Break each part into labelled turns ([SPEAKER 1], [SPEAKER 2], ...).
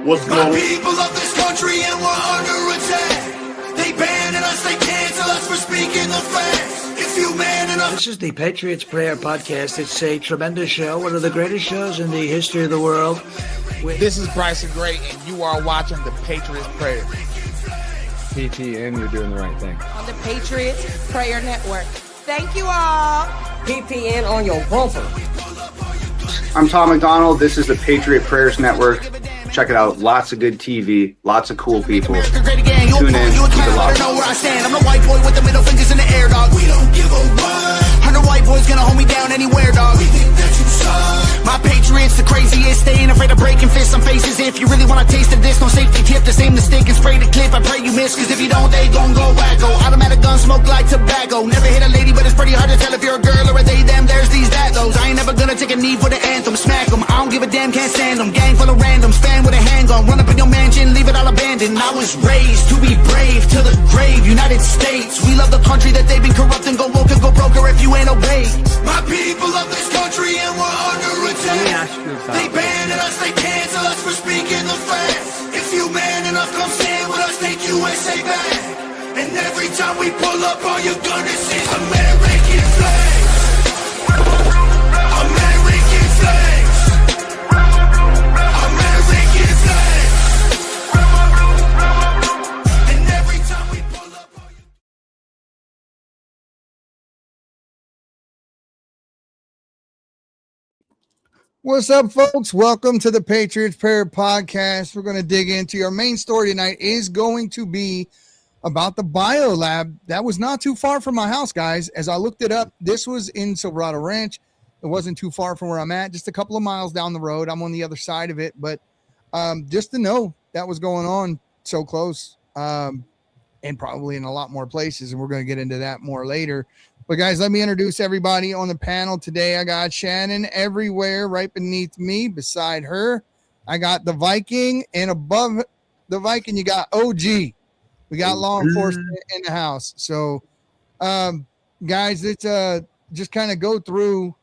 [SPEAKER 1] What's going on?
[SPEAKER 2] People of this country and we're under attack. They banning us, they cancel us for speaking the facts. If you man enough.
[SPEAKER 3] This is the Patriots Prayer podcast. It's a tremendous show, one of the greatest shows in the history of the world.
[SPEAKER 4] This is Bryson Gray, and you are watching the Patriots Prayer.
[SPEAKER 5] PTN, you're doing the right thing.
[SPEAKER 6] On the Patriots Prayer Network. Thank you all.
[SPEAKER 7] PPN on your bumper.
[SPEAKER 8] I'm Tom McDonald. This is the Patriot Prayers Network. Check it out. Lots of good TV. Lots of cool people. Tune in. Keep it locked.
[SPEAKER 2] I'm the white boy with the middle fingers in the air, dog. We don't give a what. 100 white boys gonna hold me down anywhere, dog. We think that you suck. My Patriots the craziest. They ain't afraid of breaking fists on faces. If you really wanna taste of this, no safety tip. The same mistake and spray the clip. I pray you miss, cause if you don't, they gon' go wacko. Automatic gun smoke like tobacco. Never hit a lady, but it's pretty hard to tell if you're a girl or a they, them. There's these, that, those. I ain't never gonna take a knee for the anthem. Smack them. I don't give a damn, can't stand them. Gang full of randoms. Fan with a handgun. Run up in your mansion, leave it all abandoned. I was raised to be brave to the grave. United States, we love the country that they've been corrupting. Go woke and go broker if you ain't obeyed. My people of this country and we're under attack. They banning us, they cancel us for speaking the facts. If you man enough, come stand with us, take USA back. And every time we pull up, all you're gonna see is American flags. American flags. American flags. And every time we pull up, all you...
[SPEAKER 9] What's up, folks? Welcome to the Patriots Prayer podcast. We're going to dig into our main story tonight is going to be about the biolab. That was not too far from my house, guys. As I looked it up, this was in Silverado Ranch. It wasn't too far from where I'm at, just a couple of miles down the road. I'm on the other side of it, but just to know that was going on so close and probably in a lot more places, and we're going to get into that more later. But guys, let me introduce everybody on the panel today. I got Shannon everywhere right beneath me. Beside her, I got the Viking, and above the Viking, you got OG. We got law enforcement in the house. So, guys, let's just kind of go through.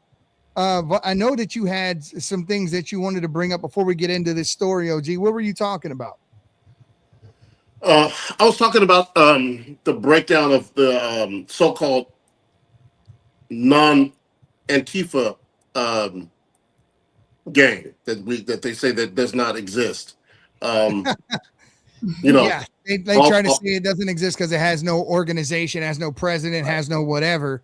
[SPEAKER 9] I know that you had some things that you wanted to bring up before we get into this story, OG. What were you talking about?
[SPEAKER 1] I was talking about the breakdown of the so-called non-Antifa gang that they say that does not exist.
[SPEAKER 9] Yeah, they try to say it doesn't exist because it has no organization, has no president, has no whatever.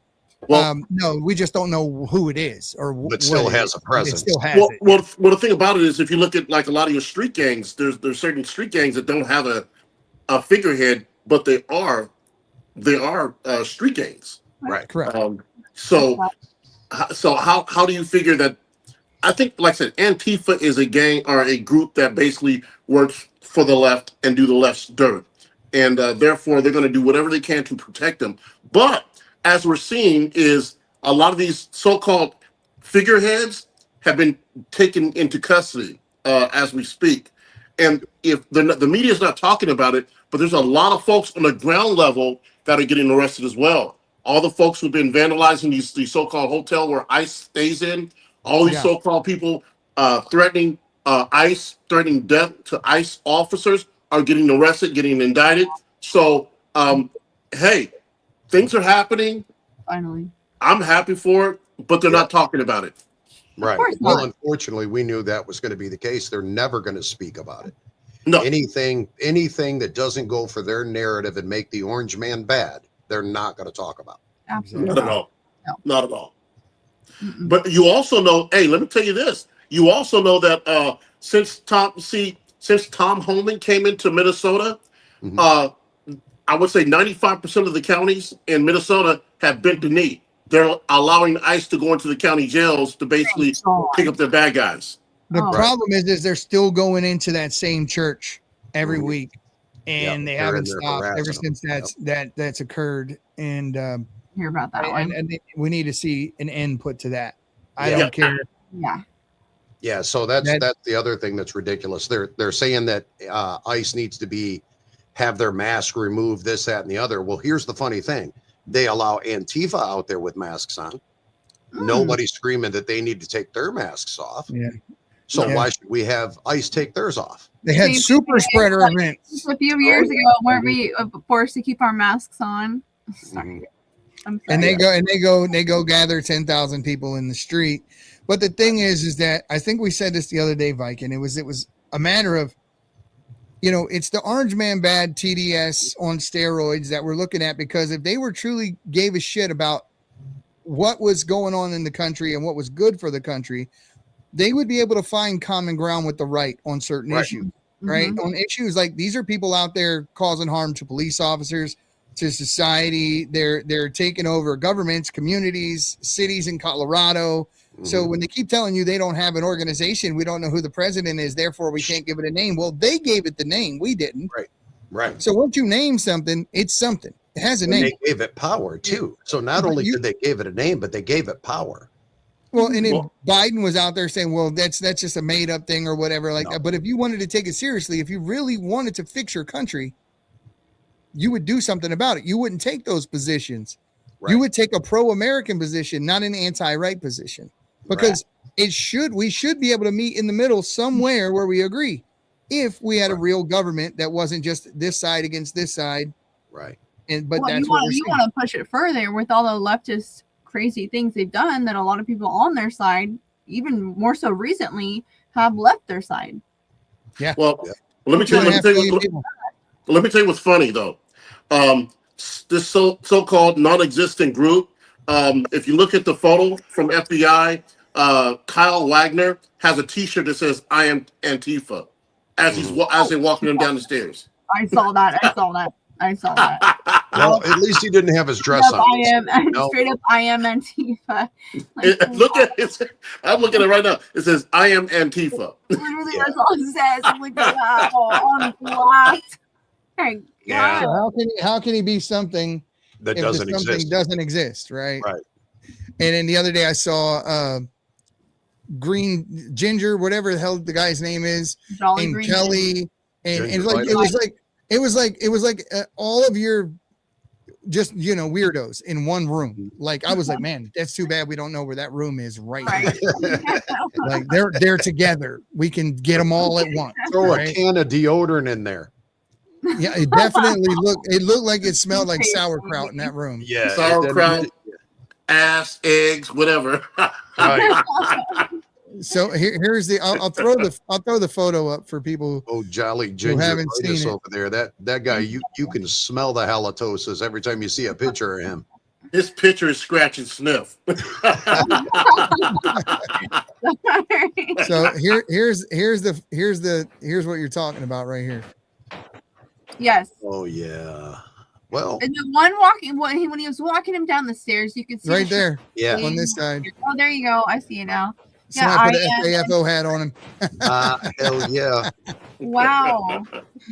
[SPEAKER 9] Well, no, we just don't know who it is,
[SPEAKER 10] but still has a president.
[SPEAKER 9] It still has it.
[SPEAKER 1] Well, the thing about it is, if you look at like a lot of your street gangs, there's certain street gangs that don't have a figurehead, but they are street gangs.
[SPEAKER 9] Right. Correct.
[SPEAKER 1] So how do you figure that? I think, like I said, Antifa is a gang or a group that basically works for the left and do the left's dirt. And therefore, they're going to do whatever they can to protect them. But as we're seeing is a lot of these so-called figureheads have been taken into custody as we speak. And if the media is not talking about it, but there's a lot of folks on the ground level that are getting arrested as well. All the folks who've been vandalizing these so-called hotel where ICE stays in, all these so-called people threatening ICE, threatening death to ICE officers are getting arrested, getting indicted. So, hey, things are happening.
[SPEAKER 11] Finally.
[SPEAKER 1] I'm happy for it, but they're not talking about it.
[SPEAKER 10] Right. Well, unfortunately, we knew that was going to be the case. They're never going to speak about it.
[SPEAKER 1] No.
[SPEAKER 10] Anything that doesn't go for their narrative and make the orange man bad, they're not going to talk about.
[SPEAKER 11] Absolutely.
[SPEAKER 1] Not at all.
[SPEAKER 11] No.
[SPEAKER 1] Not at all. But you also know, hey, let me tell you this. You also know that since Tom Homan came into Minnesota, I would say 95% of the counties in Minnesota have bent the knee. They're allowing ICE to go into the county jails to basically pick up their bad guys.
[SPEAKER 9] The problem is they're still going into that same church every week, and they haven't stopped ever since that's occurred. And
[SPEAKER 11] hear about that one.
[SPEAKER 9] And we need to see an end put to that. I don't care.
[SPEAKER 10] Yeah. So that's the other thing that's ridiculous. They're saying that ICE needs to have their mask removed, this, that, and the other. Well, here's the funny thing. They allow Antifa out there with masks on. Nobody's screaming that they need to take their masks off. Yeah. So why should we have ICE take theirs off?
[SPEAKER 9] They had super spreader events.
[SPEAKER 11] Just a few years ago, weren't we forced to keep our masks on? Sorry. I'm sorry.
[SPEAKER 9] And they go gather 10,000 people in the street. But the thing is that I think we said this the other day, Viking. It was a matter of, it's the Orange Man Bad TDS on steroids that we're looking at, because if they were truly gave a shit about what was going on in the country and what was good for the country, they would be able to find common ground with the right on certain issues, right? On issues like these are people out there causing harm to police officers, to society. They're taking over governments, communities, cities in Colorado. So when they keep telling you they don't have an organization, we don't know who the president is, therefore we can't give it a name. Well, they gave it the name. We didn't.
[SPEAKER 10] Right.
[SPEAKER 9] So once you name something, it's something. It has a name.
[SPEAKER 10] They gave it power too. So not only did they give it a name, but they gave it power.
[SPEAKER 9] Well, and if Biden was out there saying, well, that's just a made up thing or whatever like that. But if you wanted to take it seriously, if you really wanted to fix your country, you would do something about it. You wouldn't take those positions. You would take a pro-American position, not an anti-right position. Because we should be able to meet in the middle somewhere where we agree. If we had a real government that wasn't just this side against this side.
[SPEAKER 10] Right.
[SPEAKER 9] But
[SPEAKER 11] that's you want to push it further with all the leftist crazy things they've done, that a lot of people on their side, even more so recently, have left their side.
[SPEAKER 9] Yeah.
[SPEAKER 1] Well, let me tell you what's funny though. This so-called non-existent group. If you look at the photo from FBI, Kyle Wagner has a T-shirt that says "I am Antifa" as they're walking him down the stairs.
[SPEAKER 11] I saw that.
[SPEAKER 10] Well, at least he didn't have his dress on.
[SPEAKER 11] Straight up, I am Antifa.
[SPEAKER 1] Look at it. I'm looking at it right now. It says "I am Antifa."
[SPEAKER 11] Literally, that's all it says. I'm like, wow, I'm blocked. Okay.
[SPEAKER 10] Yeah.
[SPEAKER 9] So how can he be something
[SPEAKER 10] that
[SPEAKER 9] if
[SPEAKER 10] doesn't exist?
[SPEAKER 9] Doesn't exist, right?
[SPEAKER 10] Right.
[SPEAKER 9] And then the other day I saw Green Ginger, whatever the hell the guy's name is, and Kelly, and it was like all of your just weirdos in one room. Like I was like, man, that's too bad we don't know where that room is right now. Like they're together. We can get them all at once.
[SPEAKER 10] Throw a can of deodorant in there.
[SPEAKER 9] Yeah, it definitely looked like it smelled like sauerkraut in that room.
[SPEAKER 10] Yeah,
[SPEAKER 1] sauerkraut, ass, eggs, whatever.
[SPEAKER 10] Right.
[SPEAKER 9] So here's I'll throw the photo up for people.
[SPEAKER 10] Oh, Jolly Ginger,
[SPEAKER 9] haven't seen it
[SPEAKER 10] over there. That guy, you can smell the halitosis every time you see a picture of him.
[SPEAKER 1] This picture is scratch and sniff.
[SPEAKER 9] So here's what you're talking about right here.
[SPEAKER 11] Yes.
[SPEAKER 10] Oh yeah. Well,
[SPEAKER 11] and the one walking when he was walking him down the stairs, you could see
[SPEAKER 9] right there.
[SPEAKER 10] Yeah.
[SPEAKER 9] On this side.
[SPEAKER 11] Oh, there you go. I see it now.
[SPEAKER 9] Somebody put an FAFO hat on him.
[SPEAKER 10] Hell yeah.
[SPEAKER 11] Wow.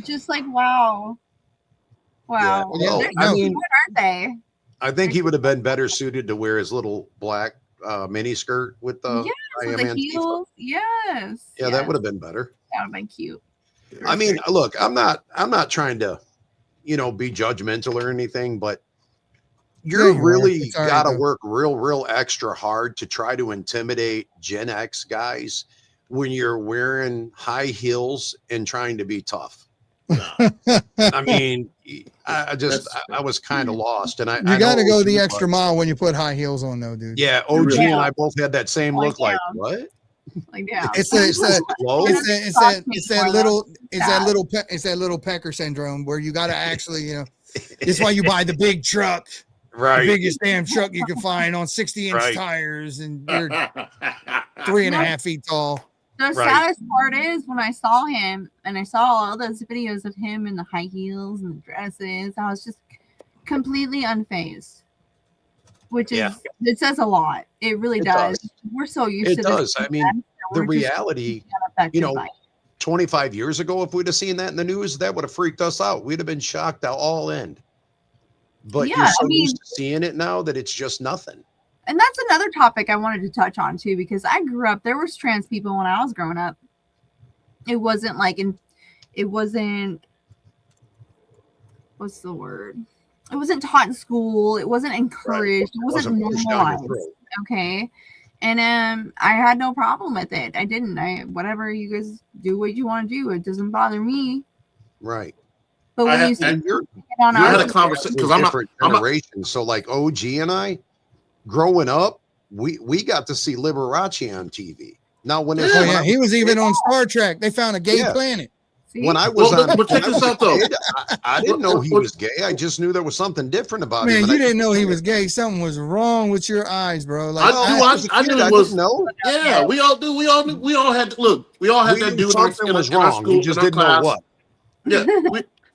[SPEAKER 11] Just like wow. Wow.
[SPEAKER 10] Yeah. Well,
[SPEAKER 11] I mean, aren't they?
[SPEAKER 10] I think he would have been better suited to wear his little black mini skirt with the
[SPEAKER 11] heels. Yes.
[SPEAKER 10] Yeah, that would have been better.
[SPEAKER 11] That would have been cute.
[SPEAKER 10] I mean, look, I'm not trying to, be judgmental or anything, but you really got to work real extra hard to try to intimidate Gen X guys when you're wearing high heels and trying to be tough. I mean, I was kind of lost, and
[SPEAKER 9] you got to go the extra mile when you put high heels on, though, dude.
[SPEAKER 10] Yeah, OG and I both had that same look. Like what?
[SPEAKER 11] Like yeah,
[SPEAKER 9] it's that little pecker syndrome where you got to actually, it's why you buy the big truck,
[SPEAKER 10] right?
[SPEAKER 9] The biggest damn truck you can find on 60-inch tires, and you're 3.5 feet tall.
[SPEAKER 11] The saddest part is when I saw him and I saw all those videos of him in the high heels and the dresses, I was just completely unfazed. Which is it says a lot. It really does. We're so used to this. It
[SPEAKER 10] does. I mean, the reality, 25 years ago, if we'd have seen that in the news, that would have freaked us out. We'd have been shocked at all end. But you're so used to seeing it now that it's just nothing.
[SPEAKER 11] And that's another topic I wanted to touch on too, because I grew up, there was trans people when I was growing up. It wasn't what's the word? It wasn't taught in school. It wasn't encouraged. It wasn't normalized. Okay. And I had no problem with it. I didn't. Whatever you guys do, what you want to do, it doesn't bother me.
[SPEAKER 10] Right.
[SPEAKER 11] But when you
[SPEAKER 10] and you're
[SPEAKER 11] on
[SPEAKER 1] I had
[SPEAKER 11] our
[SPEAKER 1] a conversation because I'm
[SPEAKER 10] different generations. So like OG and I, growing up, we got to see Liberace on TV. Now when it's
[SPEAKER 9] he was even on Star Trek. They found a gay planet.
[SPEAKER 10] When I was
[SPEAKER 1] but check this out though.
[SPEAKER 10] I didn't know he was gay. I just knew there was something different about him.
[SPEAKER 9] Man, you didn't know he was gay. Something was wrong with your eyes, bro. Like
[SPEAKER 1] I knew it was. Yeah, we all do. We all knew. We all had. Look, we all had that dude
[SPEAKER 10] something was wrong.
[SPEAKER 1] Our school,
[SPEAKER 10] we just didn't know what.
[SPEAKER 1] Yeah,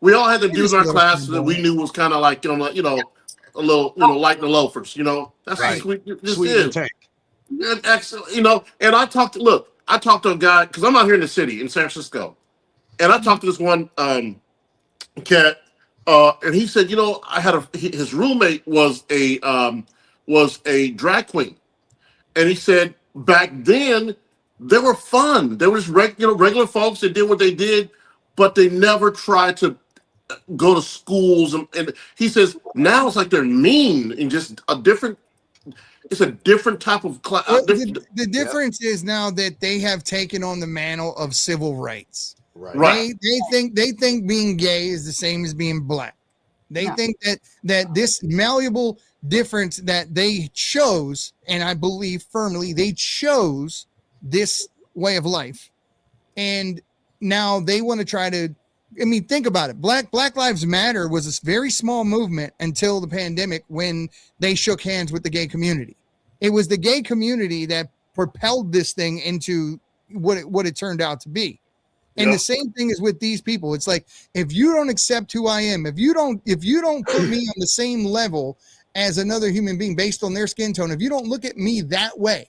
[SPEAKER 1] we all had the dudes in our class that we knew was kind of like a little like the loafers. That's
[SPEAKER 10] right.
[SPEAKER 1] Just
[SPEAKER 10] Sweet
[SPEAKER 1] is.
[SPEAKER 10] tank.
[SPEAKER 1] Excellent. And I talked to a guy because I'm out here in the city in San Francisco. And I talked to this one cat, and he said, his roommate was a drag queen, and he said back then they were fun. They were just regular folks that did what they did, but they never tried to go to schools. And he says now it's like they're mean and just a different. It's a different type of class.
[SPEAKER 9] The difference is now that they have taken on the mantle of civil rights.
[SPEAKER 10] Right.
[SPEAKER 9] They think being gay is the same as being black. They think that this malleable difference that they chose, and I believe firmly they chose this way of life, and now they want to try to. I mean, think about it. Black Lives Matter was a very small movement until the pandemic when they shook hands with the gay community. It was the gay community that propelled this thing into what it turned out to be. And the same thing is with these people. It's like, if you don't accept who I am, if you don't put me on the same level as another human being based on their skin tone, if you don't look at me that way,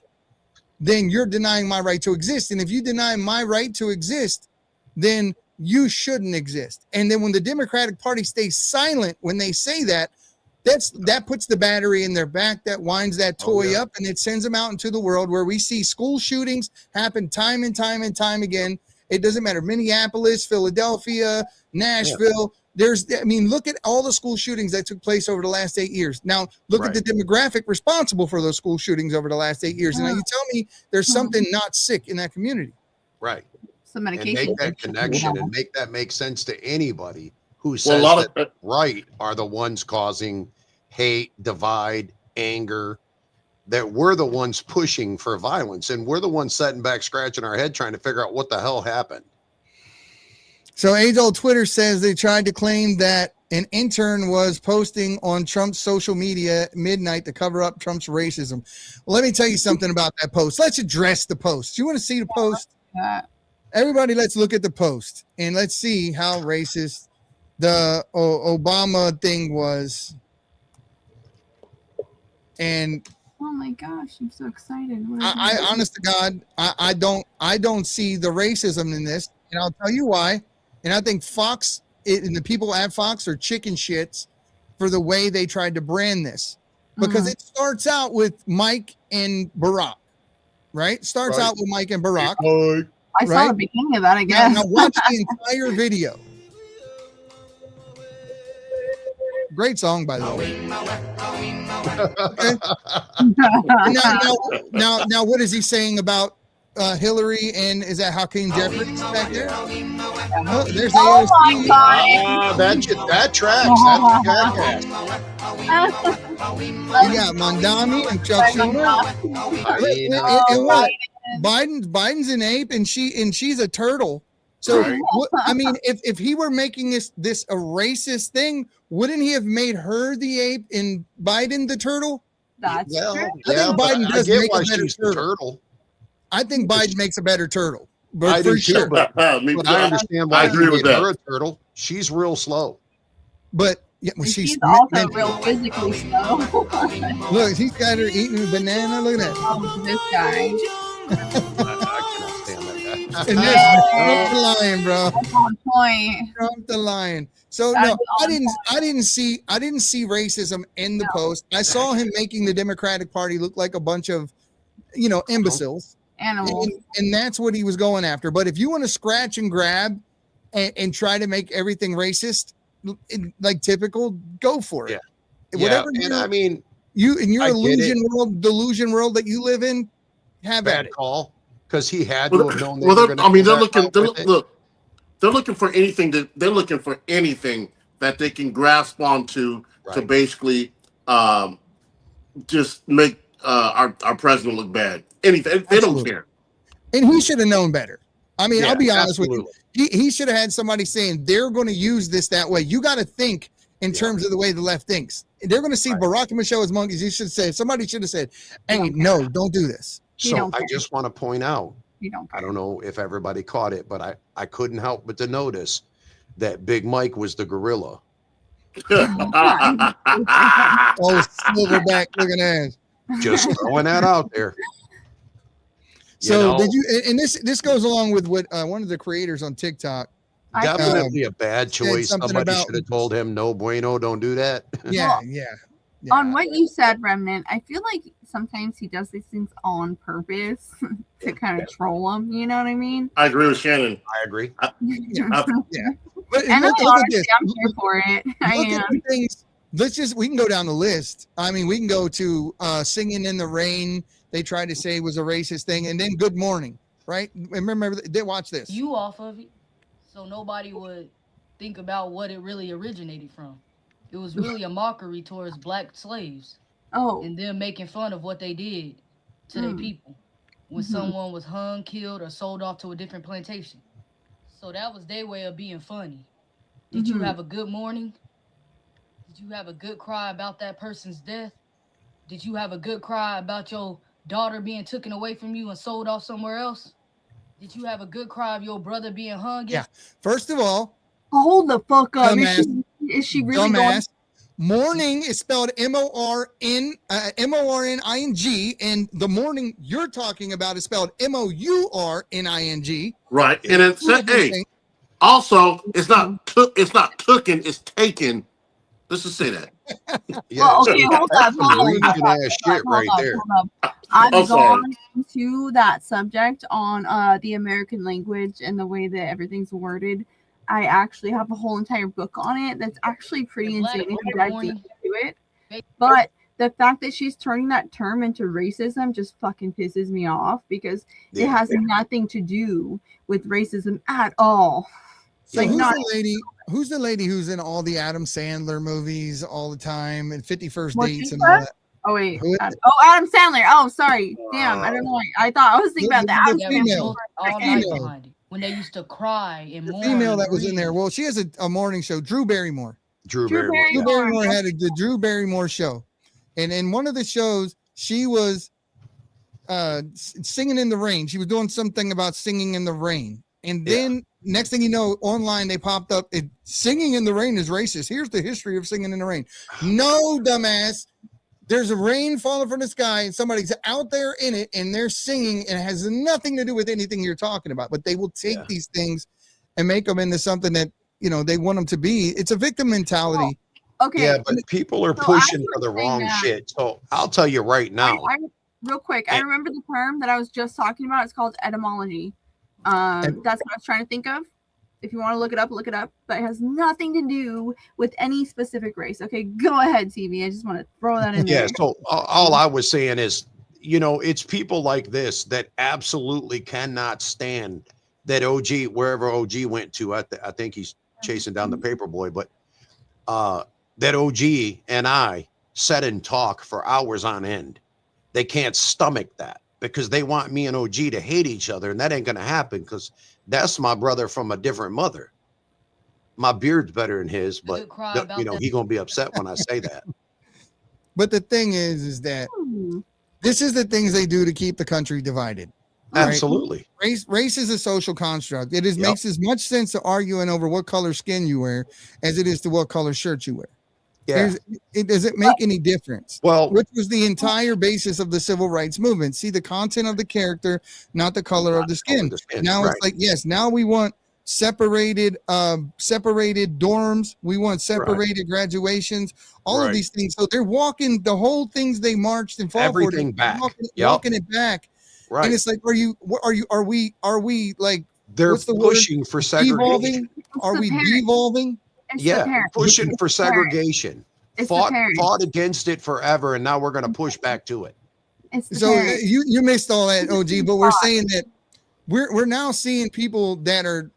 [SPEAKER 9] then you're denying my right to exist. And if you deny my right to exist, then you shouldn't exist. And then when the Democratic Party stays silent when they say that, that puts the battery in their back, that winds that toy up, and it sends them out into the world where we see school shootings happen time and time and time again. It doesn't matter. Minneapolis, Philadelphia, Nashville. Look at all the school shootings that took place over the last 8 years. Now, look at the demographic responsible for those school shootings over the last 8 years. And now you tell me there's something not sick in that community.
[SPEAKER 10] Right.
[SPEAKER 11] Some medication.
[SPEAKER 10] And make that connection and make that make sense to anybody who says that right are the ones causing hate, divide, anger, that we're the ones pushing for violence, and we're the ones sitting back scratching our head trying to figure out what the hell happened.
[SPEAKER 9] So age-old Twitter says they tried to claim that an intern was posting on Trump's social media at midnight to cover up Trump's racism. Well, let me tell you something about that post. Let's address the post. You want to see the post? Everybody, let's look at the post and let's see how racist the Obama thing was. And
[SPEAKER 11] oh my gosh, I'm so excited.
[SPEAKER 9] I honest to God, I don't see the racism in this, and I'll tell you why. And I think Fox and the people at Fox are chicken shits for the way they tried to brand this, because it starts out with Mike and Barack, right? Starts out with Mike and Barack.
[SPEAKER 11] I saw the beginning of that, I guess.
[SPEAKER 9] Now watch the entire video. Great song, by the way. Okay. Now, what is he saying about Hillary, and is that Hakeem Jeffries back there? There's
[SPEAKER 11] oh my God!
[SPEAKER 10] That tracks. That's jackass.
[SPEAKER 9] You got Mondami and Chuck Schumer. And what? Biden's an ape, and she's a turtle. So if he were making this a racist thing, wouldn't he have made her the ape and Biden the turtle?
[SPEAKER 11] That's true.
[SPEAKER 9] I think Biden does make a better turtle. I think Biden makes a better turtle.
[SPEAKER 10] I do
[SPEAKER 9] sure.
[SPEAKER 10] too, but I understand why he made her a turtle. She's real slow.
[SPEAKER 9] But
[SPEAKER 11] she's also real physically slow.
[SPEAKER 9] Look, he's got her eating a banana. Look at that.
[SPEAKER 11] Oh, this guy.
[SPEAKER 10] I cannot stand that guy.
[SPEAKER 9] And there's Trump the lion, bro.
[SPEAKER 11] That's on point.
[SPEAKER 9] Trump the lion. So no, I didn't see racism in the post. I saw him making the Democratic Party look like a bunch of, imbeciles.
[SPEAKER 11] Animals.
[SPEAKER 9] And that's what he was going after. But if you want to scratch and grab and try to make everything racist, like typical, go for it.
[SPEAKER 10] Yeah.
[SPEAKER 9] Whatever.
[SPEAKER 10] And I mean,
[SPEAKER 9] you in your delusion world that you live in, have
[SPEAKER 10] bad
[SPEAKER 9] at it.
[SPEAKER 10] call because he had to have known.
[SPEAKER 1] They're looking for anything that they can grasp onto to basically just make our president look bad. Anything they don't care.
[SPEAKER 9] And he should have known better. I mean, I'll be honest
[SPEAKER 10] absolutely.
[SPEAKER 9] with you. He should have had somebody saying they're going to use this that way. You got to think in terms of the way the left thinks. They're going to see Barack and Michelle as monkeys. Somebody should have said, hey, no, don't do this.
[SPEAKER 10] So I just want to point out, I don't know if everybody caught it, but I couldn't help but to notice that Big Mike was the gorilla.
[SPEAKER 9] Oh, silverback looking ass.
[SPEAKER 10] Just throwing that out there.
[SPEAKER 9] So did you? And this goes along with what one of the creators on TikTok.
[SPEAKER 10] Definitely a bad choice. Somebody should have told him, no bueno, don't do that.
[SPEAKER 9] Yeah.
[SPEAKER 11] On what you said, Remnant, I feel like sometimes he does these things on purpose to kind of troll them. You know what I mean?
[SPEAKER 1] I agree with Shannon.
[SPEAKER 10] I agree.
[SPEAKER 9] But
[SPEAKER 11] and
[SPEAKER 9] look at this.
[SPEAKER 11] I'm here for it. I am.
[SPEAKER 9] We can go down the list. I mean, we can go to Singing in the Rain. They tried to say was a racist thing. And then Good Morning, right? Remember, they watch this.
[SPEAKER 12] You off of it, so nobody would think about what it really originated from. It was really a mockery towards black slaves.
[SPEAKER 11] Oh.
[SPEAKER 12] And them making fun of what they did to their people when someone was hung, killed, or sold off to a different plantation. So that was their way of being funny. Did you have a good morning? Did you have a good cry about that person's death? Did you have a good cry about your daughter being taken away from you and sold off somewhere else? Did you have a good cry of your brother being hung?
[SPEAKER 9] Yeah. First of all,
[SPEAKER 11] hold the fuck up.
[SPEAKER 9] Is she really going? Morning is spelled M-O-R-N-I-N-G, and the morning you're talking about is spelled M-O-U-R-N-I-N-G.
[SPEAKER 1] Right, and it said, hey, also it's not tooken, it's taken. Let's just say that.
[SPEAKER 11] Okay, hold up. I've gone into that subject on the American language and the way that everything's worded. I actually have a whole entire book on it that's actually pretty insane if you dive deep into it. But the fact that she's turning that term into racism just fucking pisses me off because it has nothing to do with racism at all.
[SPEAKER 9] So who's the lady who's in all the Adam Sandler movies all the time and 51st Dates and all that?
[SPEAKER 11] Oh wait. Adam Sandler. Oh, sorry. Damn. I don't know. I was thinking about that.
[SPEAKER 9] Female.
[SPEAKER 12] When they used to cry and mourn.
[SPEAKER 9] Female that was in there. Well, she has a morning show. Drew Barrymore.
[SPEAKER 10] Drew Barrymore
[SPEAKER 9] had the Drew Barrymore show. And in one of the shows, she was singing in the rain. She was doing something about singing in the rain. And then next thing you know, online they popped up. Singing in the rain is racist. Here's the history of singing in the rain. No, dumbass. There's a rain falling from the sky and somebody's out there in it and they're singing and it has nothing to do with anything you're talking about. But they will take these things and make them into something that, they want them to be. It's a victim mentality.
[SPEAKER 11] Okay.
[SPEAKER 10] Yeah, but people are pushing for the wrong shit. So I'll tell you right now.
[SPEAKER 11] Real quick, I remember the term that I was just talking about. It's called etymology. That's what I was trying to think of. If you want to look it up, but it has nothing to do with any specific race. Okay, go ahead, TV. I just want to throw that in there.
[SPEAKER 10] Yeah, so all I was saying is, it's people like this that absolutely cannot stand that OG, wherever OG went to. I think he's chasing down the paper boy, but that OG and I sit and talk for hours on end. They can't stomach that because they want me and OG to hate each other, and that ain't going to happen because that's my brother from a different mother. My beard's better than his, but he gonna be upset when I say that.
[SPEAKER 9] But the thing is that this is the things they do to keep the country divided.
[SPEAKER 10] Absolutely.
[SPEAKER 9] Right? Race is a social construct. It makes as much sense to arguing over what color skin you wear as it is to what color shirt you wear.
[SPEAKER 10] Yeah.
[SPEAKER 9] Does it make any difference?
[SPEAKER 10] Well,
[SPEAKER 9] which was the entire basis of the civil rights movement. See the content of the character, not the color of the skin. Now it's like, yes, now we want separated dorms. We want separated graduations, all of these things. So they're walking the whole things they marched and fought
[SPEAKER 10] everything
[SPEAKER 9] for.
[SPEAKER 10] Back.
[SPEAKER 9] Walking it back. Right. And it's like, are we like,
[SPEAKER 10] they're pushing for segregation.
[SPEAKER 9] Are we devolving?
[SPEAKER 10] Pushing for segregation. Fought against it forever, and now we're going to push back to it.
[SPEAKER 11] It's the
[SPEAKER 9] So
[SPEAKER 11] parents.
[SPEAKER 9] you missed all that, OG, but we're saying that we're now seeing people that are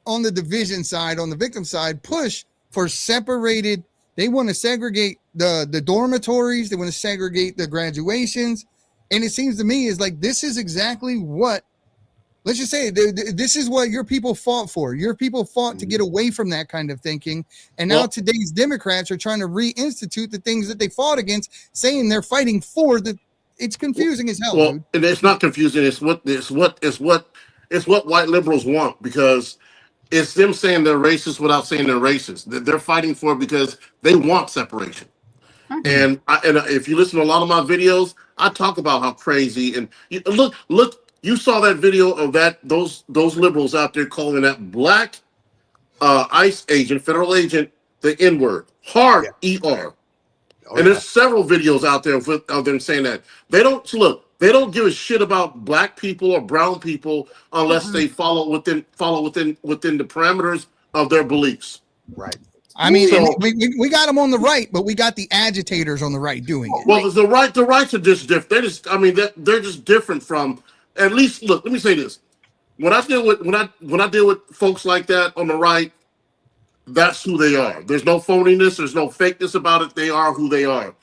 [SPEAKER 9] on the division side, on the victim side, push for separated. They want to segregate the dormitories. They want to segregate the graduations. And it seems to me is like, this is exactly what, let's just say, this is what your people fought for. Your people fought to get away from that kind of thinking. And now today's Democrats are trying to reinstitute the things that they fought against, saying they're fighting for the. It's confusing as hell, dude.
[SPEAKER 1] And it's not confusing. It's what white liberals want, because it's them saying they're racist without saying they're racist. They're fighting for it because they want separation. And if you listen to a lot of my videos, I talk about how crazy and look. You saw that video of those liberals out there calling that black ICE agent, federal agent, the N-word, hard ER. And there's several videos out there of them saying that. They don't give a shit about black people or brown people unless they follow within the parameters of their beliefs.
[SPEAKER 10] Right.
[SPEAKER 9] I mean, we got them on the right, but we got the agitators on the right doing it.
[SPEAKER 1] Well, the rights are just different. They're just different from. At least, look. Let me say this: when I deal with folks like that on the right, that's who they are. There's no phoniness. There's no fakeness about it. They are who they are.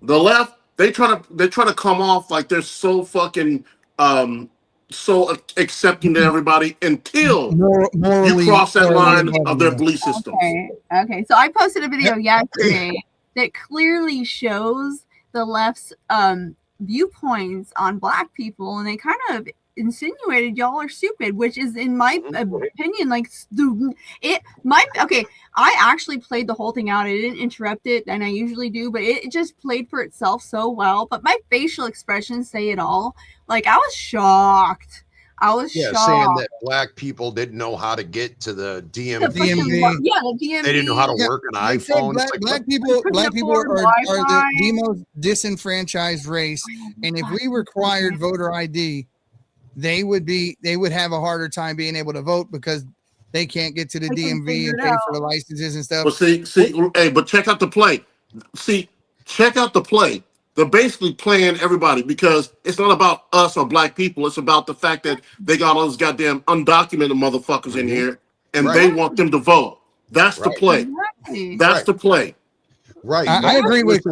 [SPEAKER 1] The left, they try to come off like they're so fucking so accepting to everybody until you cross that line of their belief system.
[SPEAKER 11] Okay. So I posted a video yesterday that clearly shows the left's viewpoints on black people, and they kind of insinuated y'all are stupid, which is, in my opinion, like I actually played the whole thing out. I didn't interrupt it, and I usually do, but it just played for itself so well. But my facial expressions say it all. Like, I was shocked. shocked.
[SPEAKER 10] Saying that black people didn't know how to get to the DMV.
[SPEAKER 11] The DMV.
[SPEAKER 10] They didn't know how to work an iPhone.
[SPEAKER 9] Black people are the most disenfranchised race, and if we required voter ID, they would have a harder time being able to vote because they can't get to the DMV and pay for the licenses and stuff.
[SPEAKER 1] Well, but check out the play. Check out the play. They're basically playing everybody, because it's not about us or black people. It's about the fact that they got all those goddamn undocumented motherfuckers in here, and they want them to vote. That's the play. That's the play.
[SPEAKER 10] Right.
[SPEAKER 9] I agree with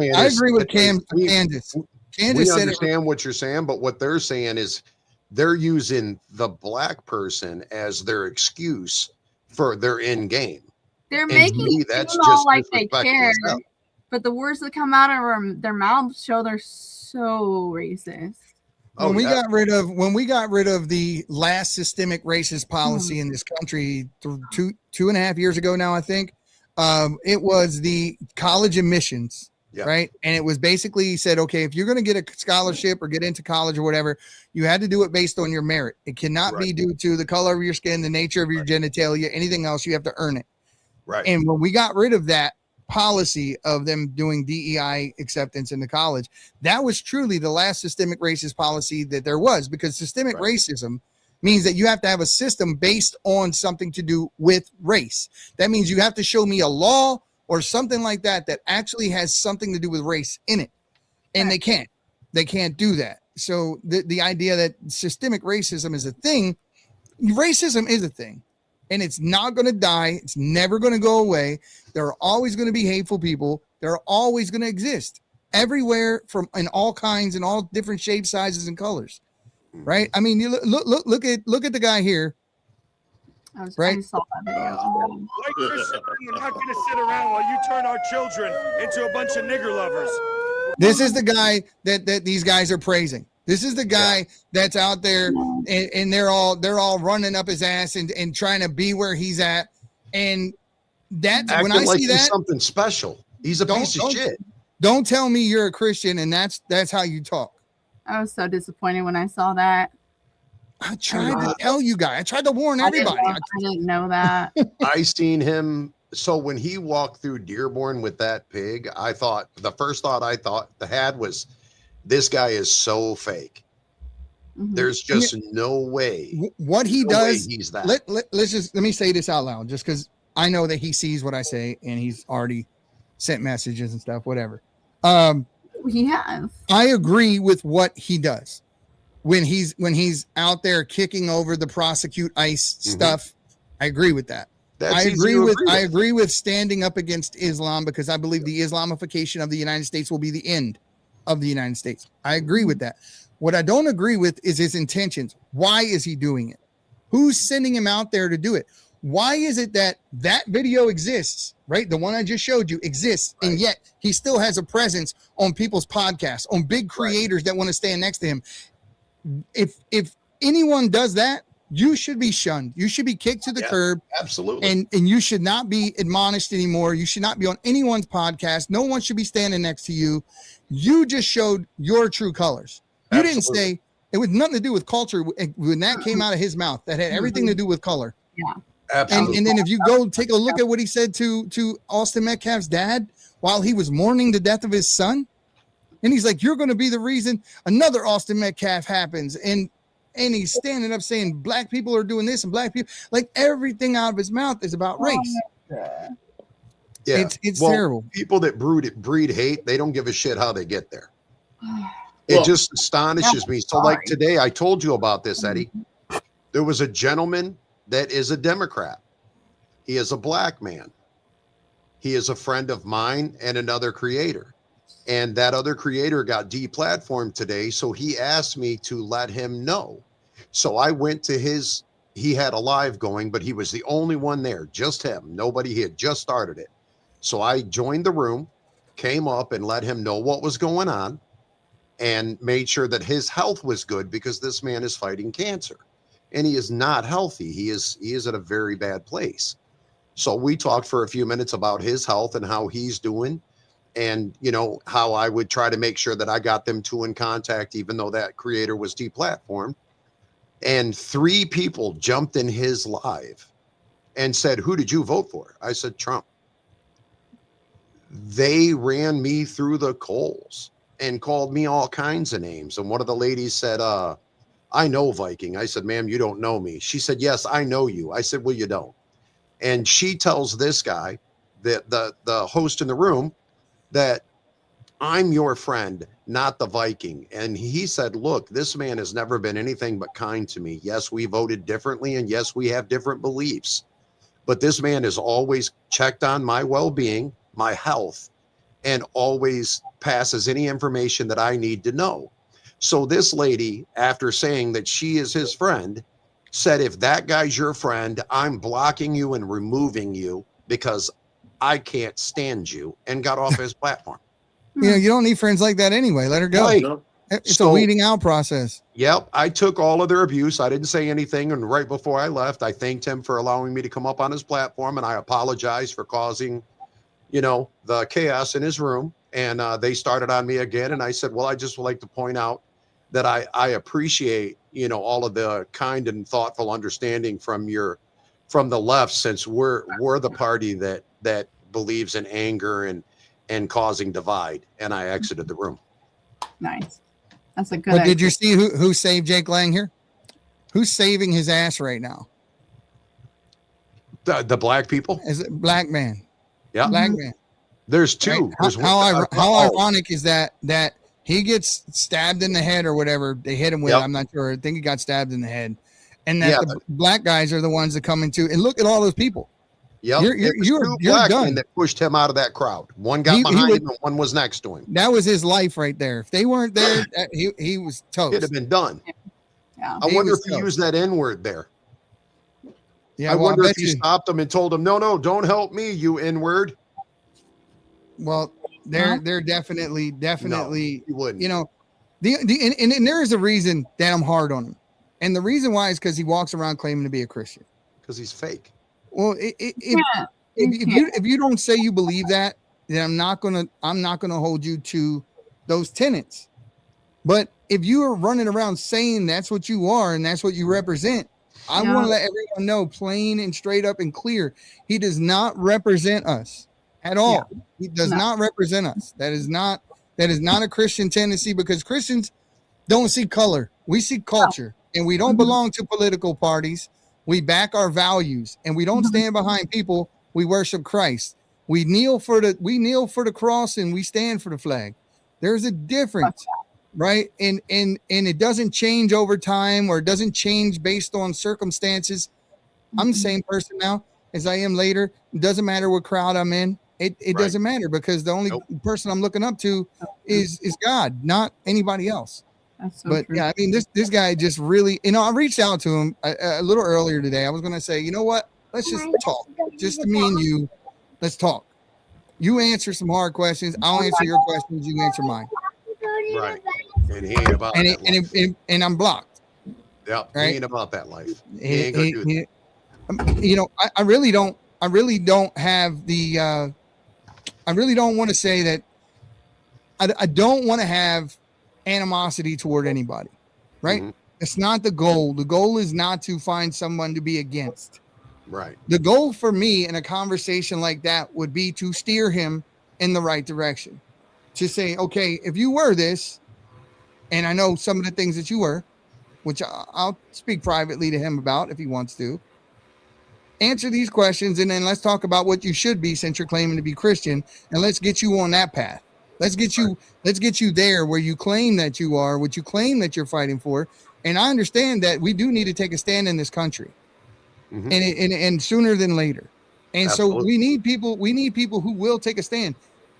[SPEAKER 9] Candace.
[SPEAKER 10] We understand what you're saying, but what they're saying is they're using the black person as their excuse for their end game.
[SPEAKER 11] They're making it seem all like they care. But the words that come out of their mouths show they're so racist.
[SPEAKER 9] When we got rid of the last systemic racist policy in this country 2.5 years ago now, I think, it was the college admissions, right? And it was basically said, okay, if you're going to get a scholarship or get into college or whatever, you had to do it based on your merit. It cannot be due to the color of your skin, the nature of your genitalia, anything else. You have to earn it. Right. And when we got rid of that policy of them doing DEI acceptance in the college, that was truly the last systemic racist policy that there was, because systemic racism means that you have to have a system based on something to do with race. That means you have to show me a law or something like that that actually has something to do with race in it. And they can't do that. So the idea that systemic racism is a thing, racism is a thing. And it's not going to die. It's never going to go away. There are always going to be hateful people. They're always going to exist everywhere, in all kinds and all different shapes, sizes, and colors. Right? I mean, you look at the guy here. Right?
[SPEAKER 13] Like Christian, we're not going to sit around while you turn our children into a bunch of nigger lovers.
[SPEAKER 9] This is the guy that these guys are praising. This is the guy that's out there, and they're all running up his ass and trying to be where he's at. And that's when I see that,
[SPEAKER 10] something special. He's a piece of shit.
[SPEAKER 9] Don't tell me you're a Christian and that's how you talk.
[SPEAKER 11] I was so disappointed when I saw that.
[SPEAKER 9] I tried to tell you guys. I tried to warn everybody.
[SPEAKER 11] I didn't know that.
[SPEAKER 10] I seen him. So when he walked through Dearborn with that pig, the first thought I had was, this guy is so fake. There's just no way.
[SPEAKER 9] What he does,
[SPEAKER 10] he's that.
[SPEAKER 9] Let me say this out loud, just because I know that he sees what I say and he's already sent messages and stuff, whatever.
[SPEAKER 11] We have.
[SPEAKER 9] I agree with what he does when he's out there kicking over the prosecute ICE stuff. I agree with that. I agree with standing up against Islam, because I believe the Islamification of the United States will be the end of the United States. I agree with that. What I don't agree with is his intentions. Why is he doing it? Who's sending him out there to do it? Why is it that video exists, right? The one I just showed you exists, and yet he still has a presence on people's podcasts, on big creators that want to stand next to him. If anyone does that, you should be shunned. You should be kicked to the curb.
[SPEAKER 10] Absolutely.
[SPEAKER 9] And you should not be admonished anymore. You should not be on anyone's podcast. No one should be standing next to you. You just showed your true colors. You didn't say, it was nothing to do with culture when that came out of his mouth. That had everything to do with color.
[SPEAKER 11] Yeah.
[SPEAKER 10] Absolutely.
[SPEAKER 9] And then if you go take a look at what he said to Austin Metcalf's dad while he was mourning the death of his son, and he's like, you're going to be the reason another Austin Metcalf happens. And he's standing up saying black people are doing this and black people, like everything out of his mouth is about race.
[SPEAKER 10] Yeah,
[SPEAKER 9] it's terrible.
[SPEAKER 10] People that breed hate, they don't give a shit how they get there. It just astonishes me. So like today, I told you about this, Eddie. There was a gentleman that is a Democrat. He is a black man. He is a friend of mine and another creator. And that other creator got deplatformed today. So he asked me to let him know. So I went to he had a live going, but he was the only one there, just him. Nobody, he had just started it. So I joined the room, came up and let him know what was going on and made sure that his health was good, because this man is fighting cancer and he is not healthy. He is at a very bad place. So we talked for a few minutes about his health and how he's doing. And, you know, how I would try to make sure that I got them two in contact, even though that creator was deplatformed. And 3 people jumped in his live and said, who did you vote for? I said, Trump. They ran me through the coals and called me all kinds of names. And one of the ladies said, I know Viking. I said, ma'am, you don't know me. She said, yes, I know you. I said, well, you don't. And she tells this guy, the host in the room, that I'm your friend, not the Viking. And he said, look, this man has never been anything but kind to me. Yes, we voted differently, and yes, we have different beliefs, but this man has always checked on my well-being, my health, and always passes any information that I need to know. So this lady, after saying that she is his friend, said, if that guy's your friend, I'm blocking you and removing you because I can't stand you, and got off his platform.
[SPEAKER 9] You know, you don't need friends like that anyway. Let her go.
[SPEAKER 10] Right.
[SPEAKER 9] It's a weeding out process.
[SPEAKER 10] Yep. I took all of their abuse. I didn't say anything. And right before I left, I thanked him for allowing me to come up on his platform. And I apologized for causing, you know, the chaos in his room. And they started on me again. And I said, well, I just would like to point out that I appreciate, you know, all of the kind and thoughtful understanding from the left, since we're the party that believes in anger and causing divide. And I exited the room.
[SPEAKER 11] Nice. That's a good
[SPEAKER 9] But did you see who saved Jake Lang here? Who's saving his ass right now?
[SPEAKER 10] The black people?
[SPEAKER 9] Is it black man?
[SPEAKER 10] Yeah.
[SPEAKER 9] Black man.
[SPEAKER 10] There's 2.
[SPEAKER 9] Right? How ironic is that he gets stabbed in the head or whatever they hit him with? I'm not sure. I think he got stabbed in the head. And that the black guys are the ones that come into, and look at all those people.
[SPEAKER 10] Yep.
[SPEAKER 9] You're
[SPEAKER 10] black
[SPEAKER 9] done.
[SPEAKER 10] men that pushed him out of that crowd. One got behind him and one was next to him.
[SPEAKER 9] That was his life right there. If they weren't there, he was toast.
[SPEAKER 10] It'd have been done.
[SPEAKER 11] Yeah.
[SPEAKER 10] I wonder if he used that N-word there.
[SPEAKER 9] Yeah,
[SPEAKER 10] I wonder if he stopped him and told him, no, don't help me, you N-word.
[SPEAKER 9] Well, they're definitely,
[SPEAKER 10] No, he wouldn't.
[SPEAKER 9] you know, and there is a reason that I'm hard on him. And the reason why is because he walks around claiming to be a Christian.
[SPEAKER 10] Because he's fake.
[SPEAKER 9] Well, if you don't say you believe that, then I'm not gonna hold you to those tenets. But if you are running around saying that's what you are and that's what you represent, I want to let everyone know, plain and straight up and clear, he does not represent us at all. Yeah. He does not represent us. That is not a Christian tendency, because Christians don't see color. We see culture, and we don't belong to political parties. We back our values, and we don't stand behind people. We worship Christ. We kneel for the cross, and we stand for the flag. There's a difference, right? And it doesn't change over time, or it doesn't change based on circumstances. I'm the same person now as I am later. It doesn't matter what crowd I'm in. It doesn't matter, because the only person I'm looking up to is God, not anybody else.
[SPEAKER 11] That's so
[SPEAKER 9] But
[SPEAKER 11] true.
[SPEAKER 9] yeah, I mean, this guy just really, I reached out to him a little earlier today. I was going to say, you know what? Let's just talk. Just me and you. Let's talk. You answer some hard questions. I'll answer your questions. You answer mine.
[SPEAKER 10] Right. And he ain't about that life.
[SPEAKER 9] And I'm blocked.
[SPEAKER 10] Yep.
[SPEAKER 9] Right?
[SPEAKER 10] He ain't about that life. He ain't gonna do that.
[SPEAKER 9] I really don't have the I really don't want to say that I don't want to have animosity toward anybody, right?
[SPEAKER 10] Mm-hmm.
[SPEAKER 9] It's not the goal. The goal is not to find someone to be against.
[SPEAKER 10] Right.
[SPEAKER 9] The goal for me in a conversation like that would be to steer him in the right direction. To say, okay, if you were this, and I know some of the things that you were, which I'll speak privately to him about if he wants to, answer these questions, and then let's talk about what you should be, since you're claiming to be Christian, and let's get you on that path. Let's get you there where you claim that you are, what you claim that you're fighting for. And I understand that we do need to take a stand in this country, and sooner than later. And
[SPEAKER 10] Absolutely.
[SPEAKER 9] so we need people who will take a stand.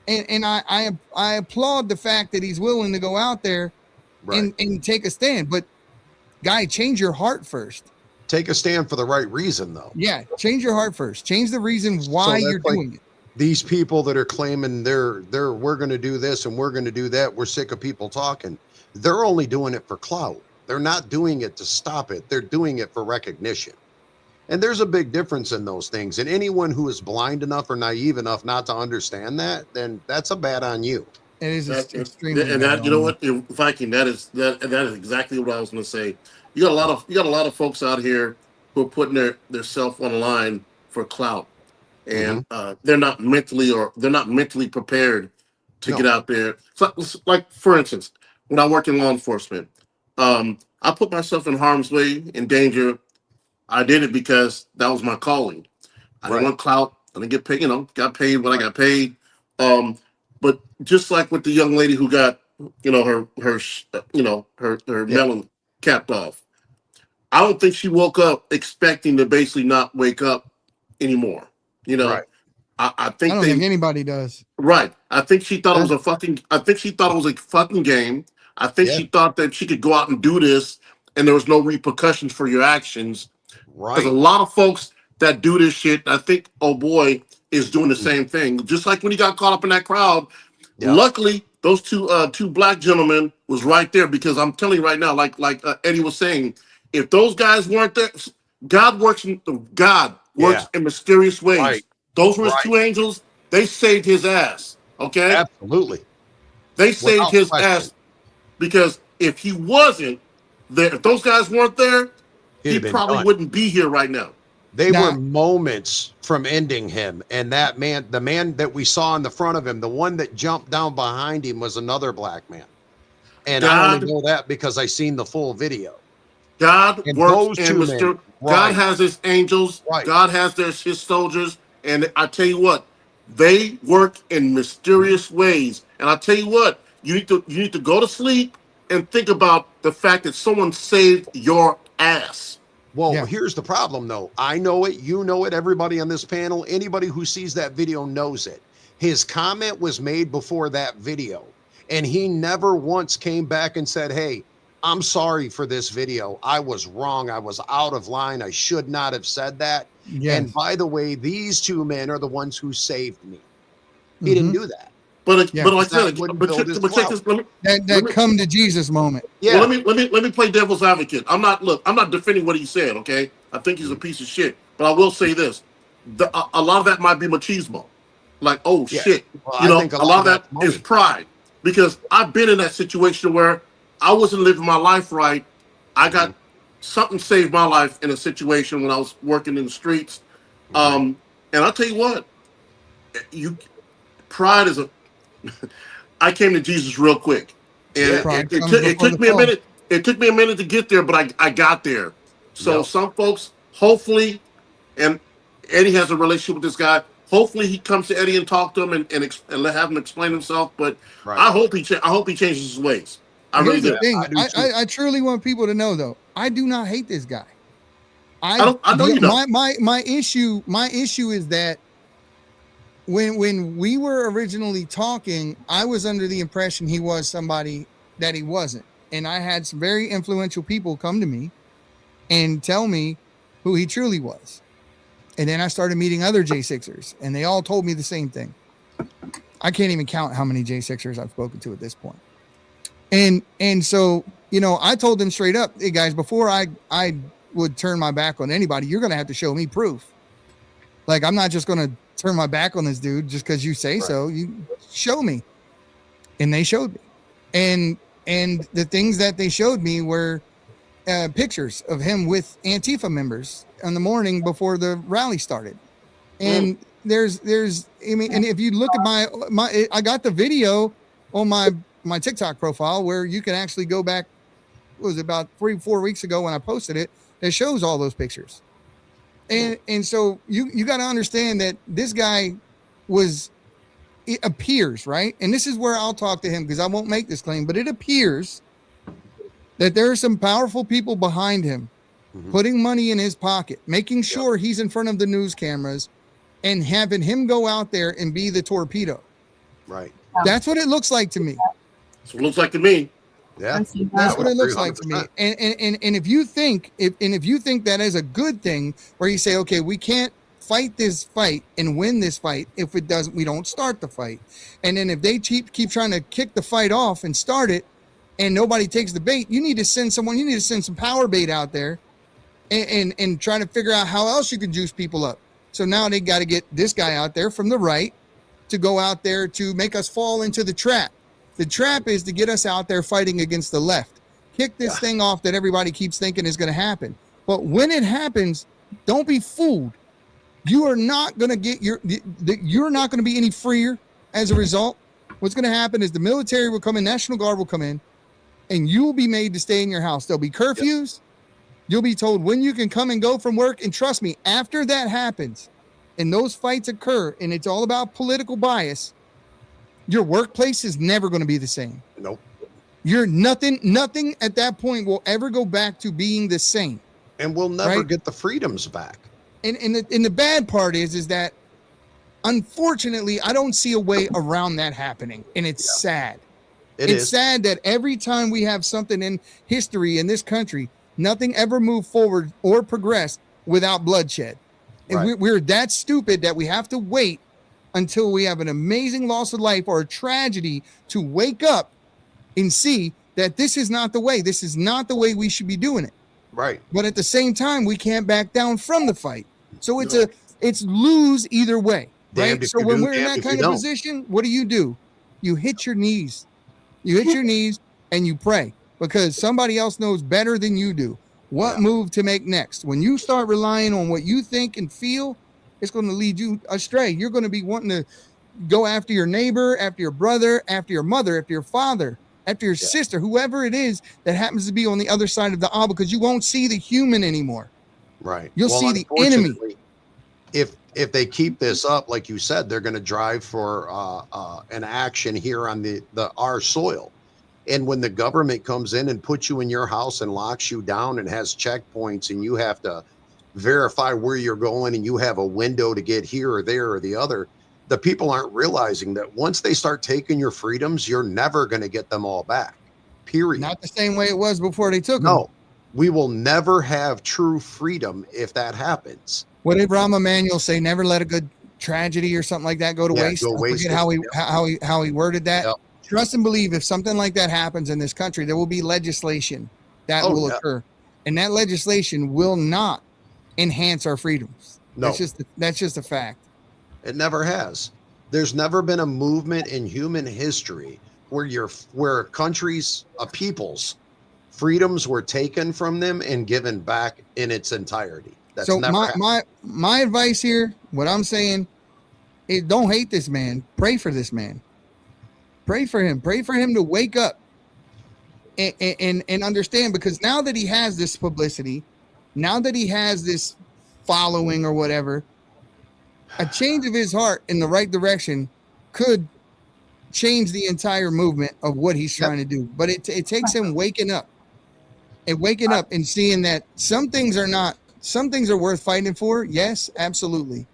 [SPEAKER 9] And I applaud the fact that he's willing to go out there and take a stand. But guy, change your heart first.
[SPEAKER 10] Take a stand for the right reason, though.
[SPEAKER 9] Yeah, change your heart first. Change the reason why you're doing it.
[SPEAKER 10] These people that are claiming we're going to do this and we're going to do that, we're sick of people talking. They're only doing it for clout. They're not doing it to stop it. They're doing it for recognition. And there's a big difference in those things. And anyone who is blind enough or naive enough not to understand that, then that's a bad on you.
[SPEAKER 9] It is extremely.
[SPEAKER 1] And that, you know what, Viking, that is exactly what I was going to say. You got a lot of folks out here who are putting their self on the line for clout, and they're not mentally prepared to get out there. So, like, for instance, when I worked in law enforcement, I put myself in harm's way, in danger. I did it because that was my calling. I didn't want clout. I didn't get paid. Got paid what I got paid. But just like with the young lady who got, her melon capped off, I don't think she woke up expecting to basically not wake up anymore. I think
[SPEAKER 9] I don't think anybody does.
[SPEAKER 1] Right. I think she thought it was a fucking game. I think she thought that she could go out and do this and there was no repercussions for your actions.
[SPEAKER 10] Right.
[SPEAKER 1] There's a lot of folks that do this shit. I think, oh boy, is doing the same thing. Just like when he got caught up in that crowd. Yep. Luckily, those two black gentlemen was right there, because I'm telling you right now, like Eddie was saying, if those guys weren't there, God works in mysterious ways.
[SPEAKER 10] Right.
[SPEAKER 1] Those were his two angels. They saved his ass. Okay?
[SPEAKER 10] Absolutely.
[SPEAKER 1] They saved his ass, because if he wasn't there, if those guys weren't there, he probably wouldn't be here right now.
[SPEAKER 10] They were moments from ending him. And that man, the man that we saw in the front of him, the one that jumped down behind him, was another black man. And I only know that because I seen the full video.
[SPEAKER 1] God works in God has his angels. Right. God has his soldiers. And I tell you what, they work in mysterious ways. And I tell you what, you need to go to sleep and think about the fact that someone saved your ass.
[SPEAKER 10] Well, here's the problem, though. I know it. You know it. Everybody on this panel, anybody who sees that video knows it. His comment was made before that video, and he never once came back and said, hey, I'm sorry for this video. I was wrong. I was out of line. I should not have said that. Yes. And by the way, these two men are the ones who saved me. He didn't do that.
[SPEAKER 1] But like I said, check this.
[SPEAKER 9] That come to Jesus moment.
[SPEAKER 1] Yeah. Well, let me play devil's advocate. I'm not defending what he said. Okay, I think he's a piece of shit. But I will say this: a lot of that might be machismo. Like, shit, well, a lot of that is pride. Because I've been in that situation where I wasn't living my life right. I got something saved my life in a situation when I was working in the streets. And I'll tell you what, pride is a. I came to Jesus real quick, and it took me a minute. It took me a minute to get there, but I got there. So some folks, hopefully, and Eddie has a relationship with this guy. Hopefully he comes to Eddie and talk to him and have him explain himself. But
[SPEAKER 10] Right.
[SPEAKER 1] I hope he changes his ways. I
[SPEAKER 9] Here's
[SPEAKER 1] really
[SPEAKER 9] the
[SPEAKER 1] do.
[SPEAKER 9] thing. I truly want people to know, though, I do not hate this guy.
[SPEAKER 1] I know you don't.
[SPEAKER 9] My issue is that when we were originally talking, I was under the impression he was somebody that he wasn't. And I had some very influential people come to me and tell me who he truly was. And then I started meeting other J6ers, and they all told me the same thing. I can't even count how many J6ers I've spoken to at this point. And so, you know, I told them straight up, hey guys, before I would turn my back on anybody, you're going to have to show me proof. Like, I'm not just going to turn my back on this dude just because you say so. You show me. And they showed me. And the things that they showed me were pictures of him with Antifa members on the morning before the rally started. And there's I mean, and if you look at my I got the video on my TikTok profile where you can actually go back, it was about 3-4 weeks ago when I posted it, that shows all those pictures. And so you got to understand that this guy it appears, right? And this is where I'll talk to him because I won't make this claim, but it appears that there are some powerful people behind him putting money in his pocket, making sure he's in front of the news cameras and having him go out there and be the torpedo.
[SPEAKER 10] Right.
[SPEAKER 9] That's what it looks like to me.
[SPEAKER 1] That's what it looks like to me.
[SPEAKER 10] Yeah.
[SPEAKER 9] That's what it looks like to me. And if you think that is a good thing, where you say, okay, we can't fight this fight and win this fight if it doesn't, we don't start the fight. And then if they keep trying to kick the fight off and start it and nobody takes the bait, you need to send some power bait out there and try to figure out how else you can juice people up. So now they got to get this guy out there from the right to go out there to make us fall into the trap. The trap is to get us out there fighting against the left. Kick this thing off that everybody keeps thinking is going to happen. But when it happens, don't be fooled. You are not going to get you're not going to be any freer as a result. What's going to happen is the military will come in, National Guard will come in, and you will be made to stay in your house. There'll be curfews. Yep. You'll be told when you can come and go from work. And trust me, after that happens and those fights occur and it's all about political bias, your workplace is never going to be the same.
[SPEAKER 10] Nope.
[SPEAKER 9] You're nothing at that point will ever go back to being the same.
[SPEAKER 10] And we'll never get the freedoms back.
[SPEAKER 9] And the bad part is that unfortunately, I don't see a way around that happening. And it's sad. It's sad that every time we have something in history in this country, nothing ever moved forward or progressed without bloodshed. And we're that stupid that we have to wait until we have an amazing loss of life or a tragedy to wake up and see that this is not the way. This is not the way we should be doing it.
[SPEAKER 10] Right.
[SPEAKER 9] But at the same time, we can't back down from the fight. So it's lose either way. Right. So when we're in that kind of position, what do? You hit your knees. You hit your knees and you pray, because somebody else knows better than you do what move to make next. When you start relying on what you think and feel, it's going to lead you astray. You're going to be wanting to go after your neighbor, after your brother, after your mother, after your father, after your sister, whoever it is that happens to be on the other side of the aisle, because you won't see the human anymore.
[SPEAKER 10] Right.
[SPEAKER 9] You'll see the enemy.
[SPEAKER 10] If they keep this up, like you said, they're going to drive for an action here on our soil. And when the government comes in and puts you in your house and locks you down and has checkpoints and you have to verify where you're going and you have a window to get here or there or the other, the people aren't realizing that once they start taking your freedoms, you're never going to get them all back. Period.
[SPEAKER 9] Not the same way it was before they took them.
[SPEAKER 10] No, we will never have true freedom if that happens.
[SPEAKER 9] What did Rahm Emanuel say? Never let a good tragedy or something like that go to waste. I forget how he worded that. Yep. Trust and believe, if something like that happens in this country, there will be legislation that will occur, and that legislation will not enhance our freedoms. No, that's just a fact.
[SPEAKER 10] It never has. There's never been a movement in human history where countries, people's freedoms were taken from them and given back in its entirety. That's
[SPEAKER 9] so
[SPEAKER 10] never
[SPEAKER 9] my advice here, what I'm saying is, don't hate this man. Pray for this man. Pray for him. Pray for him to wake up and understand, because now that he has this publicity, now that he has this following or whatever, a change of his heart in the right direction could change the entire movement of what he's trying to do. But it takes him waking up and seeing that some things are worth fighting for. Yes, absolutely.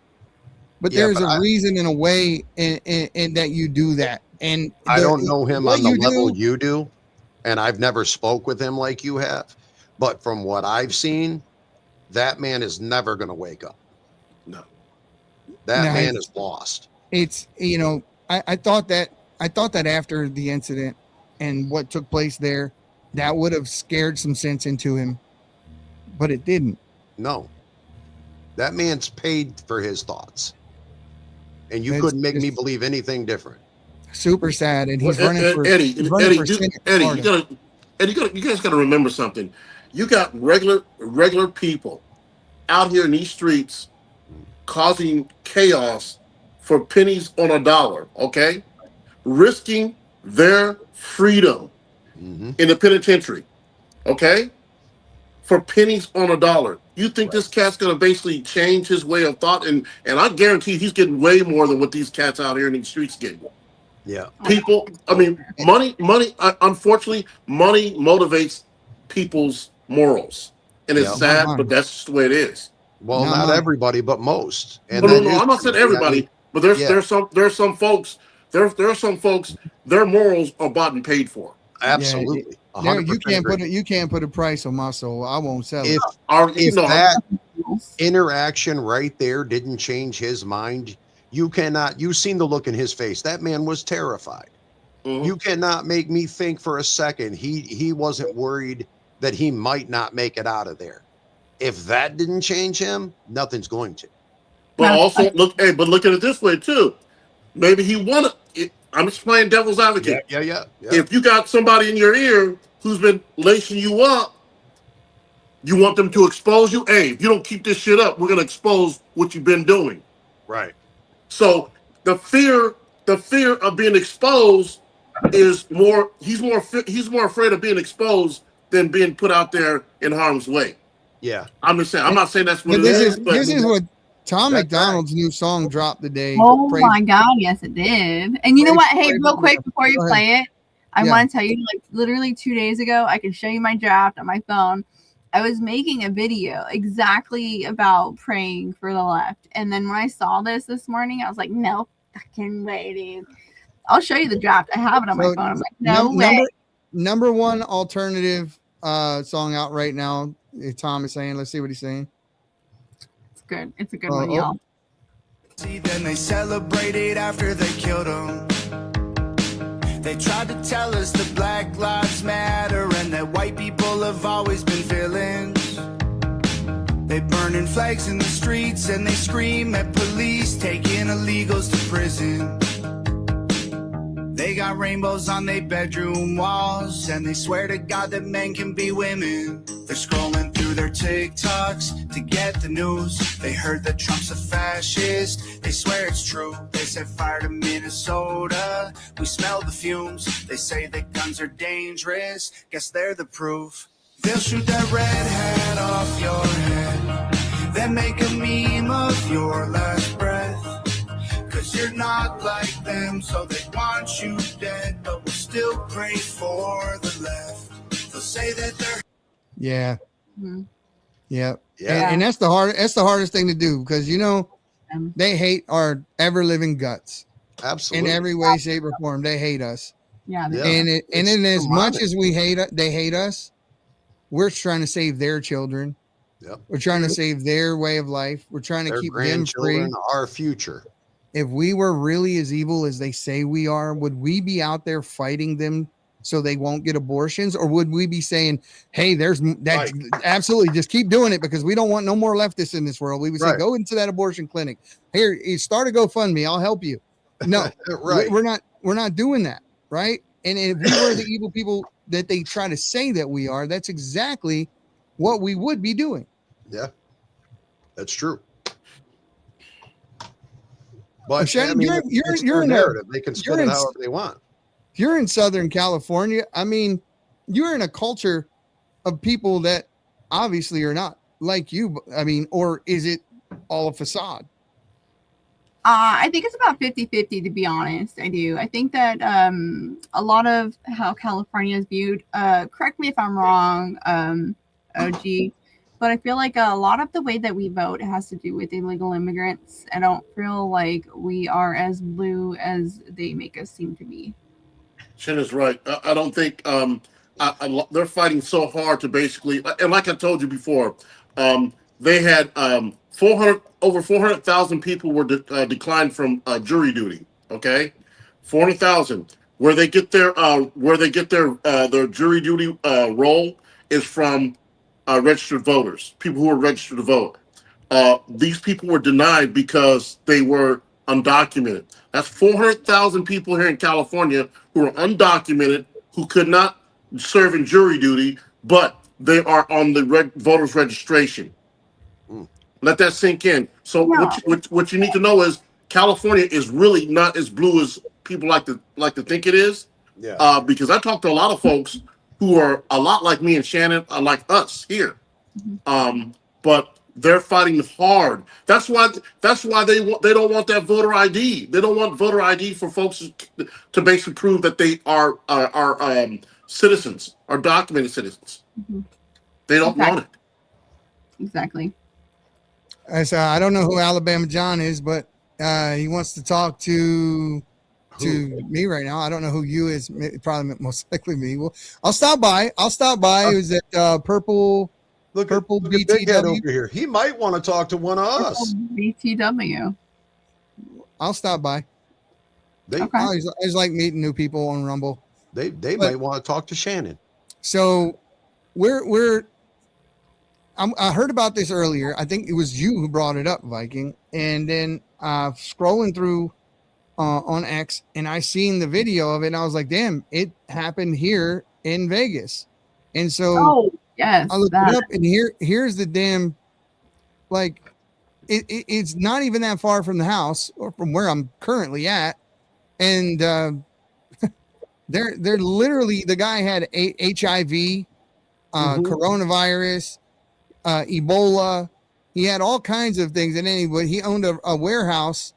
[SPEAKER 9] But there's a reason and a way in that you do that. And
[SPEAKER 10] I don't know him on the level you do, and I've never spoke with him like you have. But from what I've seen, that man is never going to wake up.
[SPEAKER 1] No.
[SPEAKER 10] That man is lost.
[SPEAKER 9] It's, I thought that after the incident and what took place there, that would have scared some sense into him, but it didn't.
[SPEAKER 10] No. That man's paid for his thoughts. And you couldn't make me believe anything different.
[SPEAKER 9] Super sad. And he's running for
[SPEAKER 1] Eddie, you guys got to remember something. You got regular people out here in these streets causing chaos for pennies on a dollar, okay? Risking their freedom in the penitentiary, okay? For pennies on a dollar. You think this cat's going to basically change his way of thought? And I guarantee he's getting way more than what these cats out here in these streets get.
[SPEAKER 10] Yeah.
[SPEAKER 1] People, money, unfortunately, money motivates people's morals. And it's sad, but that's just the way it is.
[SPEAKER 10] Well, not everybody, but most. And
[SPEAKER 1] no, I'm not saying everybody, but there's some folks, their morals are bought and paid for.
[SPEAKER 10] Absolutely.
[SPEAKER 9] You can't put a price on my soul. I won't sell it.
[SPEAKER 10] If that interaction right there didn't change his mind, you've seen the look in his face. That man was terrified. You cannot make me think for a second he wasn't worried that he might not make it out of there. If that didn't change him, nothing's going to.
[SPEAKER 1] But also look at it this way too. Maybe he wanted it. I'm just playing devil's advocate.
[SPEAKER 10] Yeah.
[SPEAKER 1] If you got somebody in your ear who's been lacing you up, you want them to expose you. Hey, if you don't keep this shit up, we're gonna expose what you've been doing.
[SPEAKER 10] Right.
[SPEAKER 1] So the fear of being exposed is more. He's more afraid of being exposed than being put out there in harm's way.
[SPEAKER 10] Yeah.
[SPEAKER 1] I'm just saying. I'm not saying that's what
[SPEAKER 9] this is what Tom McDonald's new song dropped today.
[SPEAKER 11] Oh my God, yes it did. And you know what? Hey, real quick before you play it, I want to tell you, like literally 2 days ago, I can show you my draft on my phone. I was making a video exactly about praying for the left. And then when I saw this morning, I was like, no fucking way, dude. I'll show you the draft. I have it on my phone. I'm like, no way.
[SPEAKER 9] Number one alternative song out right now. Tom is saying, let's see what he's saying.
[SPEAKER 11] Good. It's a good one, y'all.
[SPEAKER 2] See, then they celebrated after they killed him. They tried to tell us that Black Lives Matter and that white people have always been villains. They burning flags in the streets and they scream at police, taking illegals to prison. They got rainbows on their bedroom walls and they swear to God that men can be women. They're scrolling through their TikToks to get the news. They heard that Trump's a fascist. They swear it's true. They set fire to Minnesota. We smell the fumes. They say that guns are dangerous. Guess they're the proof. They'll shoot that red hat off your head. Then make a meme of your last breath. Cause you're not like them, so they want you dead. But we'll still pray for the left. They'll say that they're
[SPEAKER 9] Yeah. And that's the hardest thing to do because they hate our ever living guts.
[SPEAKER 10] Absolutely.
[SPEAKER 9] In every way, shape, or form. They hate us.
[SPEAKER 11] Yeah.
[SPEAKER 9] And in as much as they hate us, we're trying to save their children.
[SPEAKER 10] Yep.
[SPEAKER 9] We're trying to save their way of life. We're trying to keep them free.
[SPEAKER 10] Our future.
[SPEAKER 9] If we were really as evil as they say we are, would we be out there fighting them so they won't get abortions? Or would we be saying, hey, that's absolutely just keep doing it because we don't want no more leftists in this world. We would say, go into that abortion clinic. Here, start a GoFundMe. I'll help you. No, we're not doing that. Right. And if we were the evil people that they try to say that we are, that's exactly what we would be doing.
[SPEAKER 10] Yeah, that's true. But
[SPEAKER 9] Shannon, you're in
[SPEAKER 10] narrative. They can spin it however they want.
[SPEAKER 9] You're in Southern California. I mean, you're in a culture of people that obviously are not like you. I mean, or is it all a facade?
[SPEAKER 11] I think it's about 50-50, to be honest. I do. I think that a lot of how California is viewed, correct me if I'm wrong, OG, but I feel like a lot of the way that we vote has to do with illegal immigrants. I don't feel like we are as blue as they make us seem to be.
[SPEAKER 1] Shin is right. I don't think they're fighting so hard to basically, and like I told you before, they had over 400,000 people were declined from jury duty. Okay, 400,000. Where they get their jury duty role is from registered voters, people who are registered to vote. These people were denied because they were undocumented. That's 400,000 people here in California who are undocumented, who could not serve in jury duty, but they are on the voters registration. Let that sink in. So what you need to know is California is really not as blue as people like to think it is.
[SPEAKER 10] Yeah.
[SPEAKER 1] Because I talk to a lot of folks who are a lot like me and Shannon, like us here. But they're fighting hard. That's why they don't want that voter ID. They don't want voter ID for folks to basically prove that they are citizens, are documented citizens. They don't want it.
[SPEAKER 11] Exactly.
[SPEAKER 9] I don't know who Alabama John is, but he wants to talk to me right now. I don't know who you is. Probably most likely me. Well, I'll stop by. Who's at Purple? Purple
[SPEAKER 10] look at Big Head over here. He might want to talk to one of us.
[SPEAKER 11] BTW.
[SPEAKER 9] I'll stop by. I always like meeting new people on Rumble.
[SPEAKER 10] They might want to talk to Shannon.
[SPEAKER 9] So I heard about this earlier. I think it was you who brought it up, Viking. And then scrolling through on X, and I seen the video of it, and I was like, damn, it happened here in Vegas. And so
[SPEAKER 11] yes,
[SPEAKER 9] I looked it up, and here's the damn, like, it's not even that far from the house or from where I'm currently at. And they're literally, the guy had HIV, coronavirus, Ebola. He had all kinds of things. And anyway, he owned a warehouse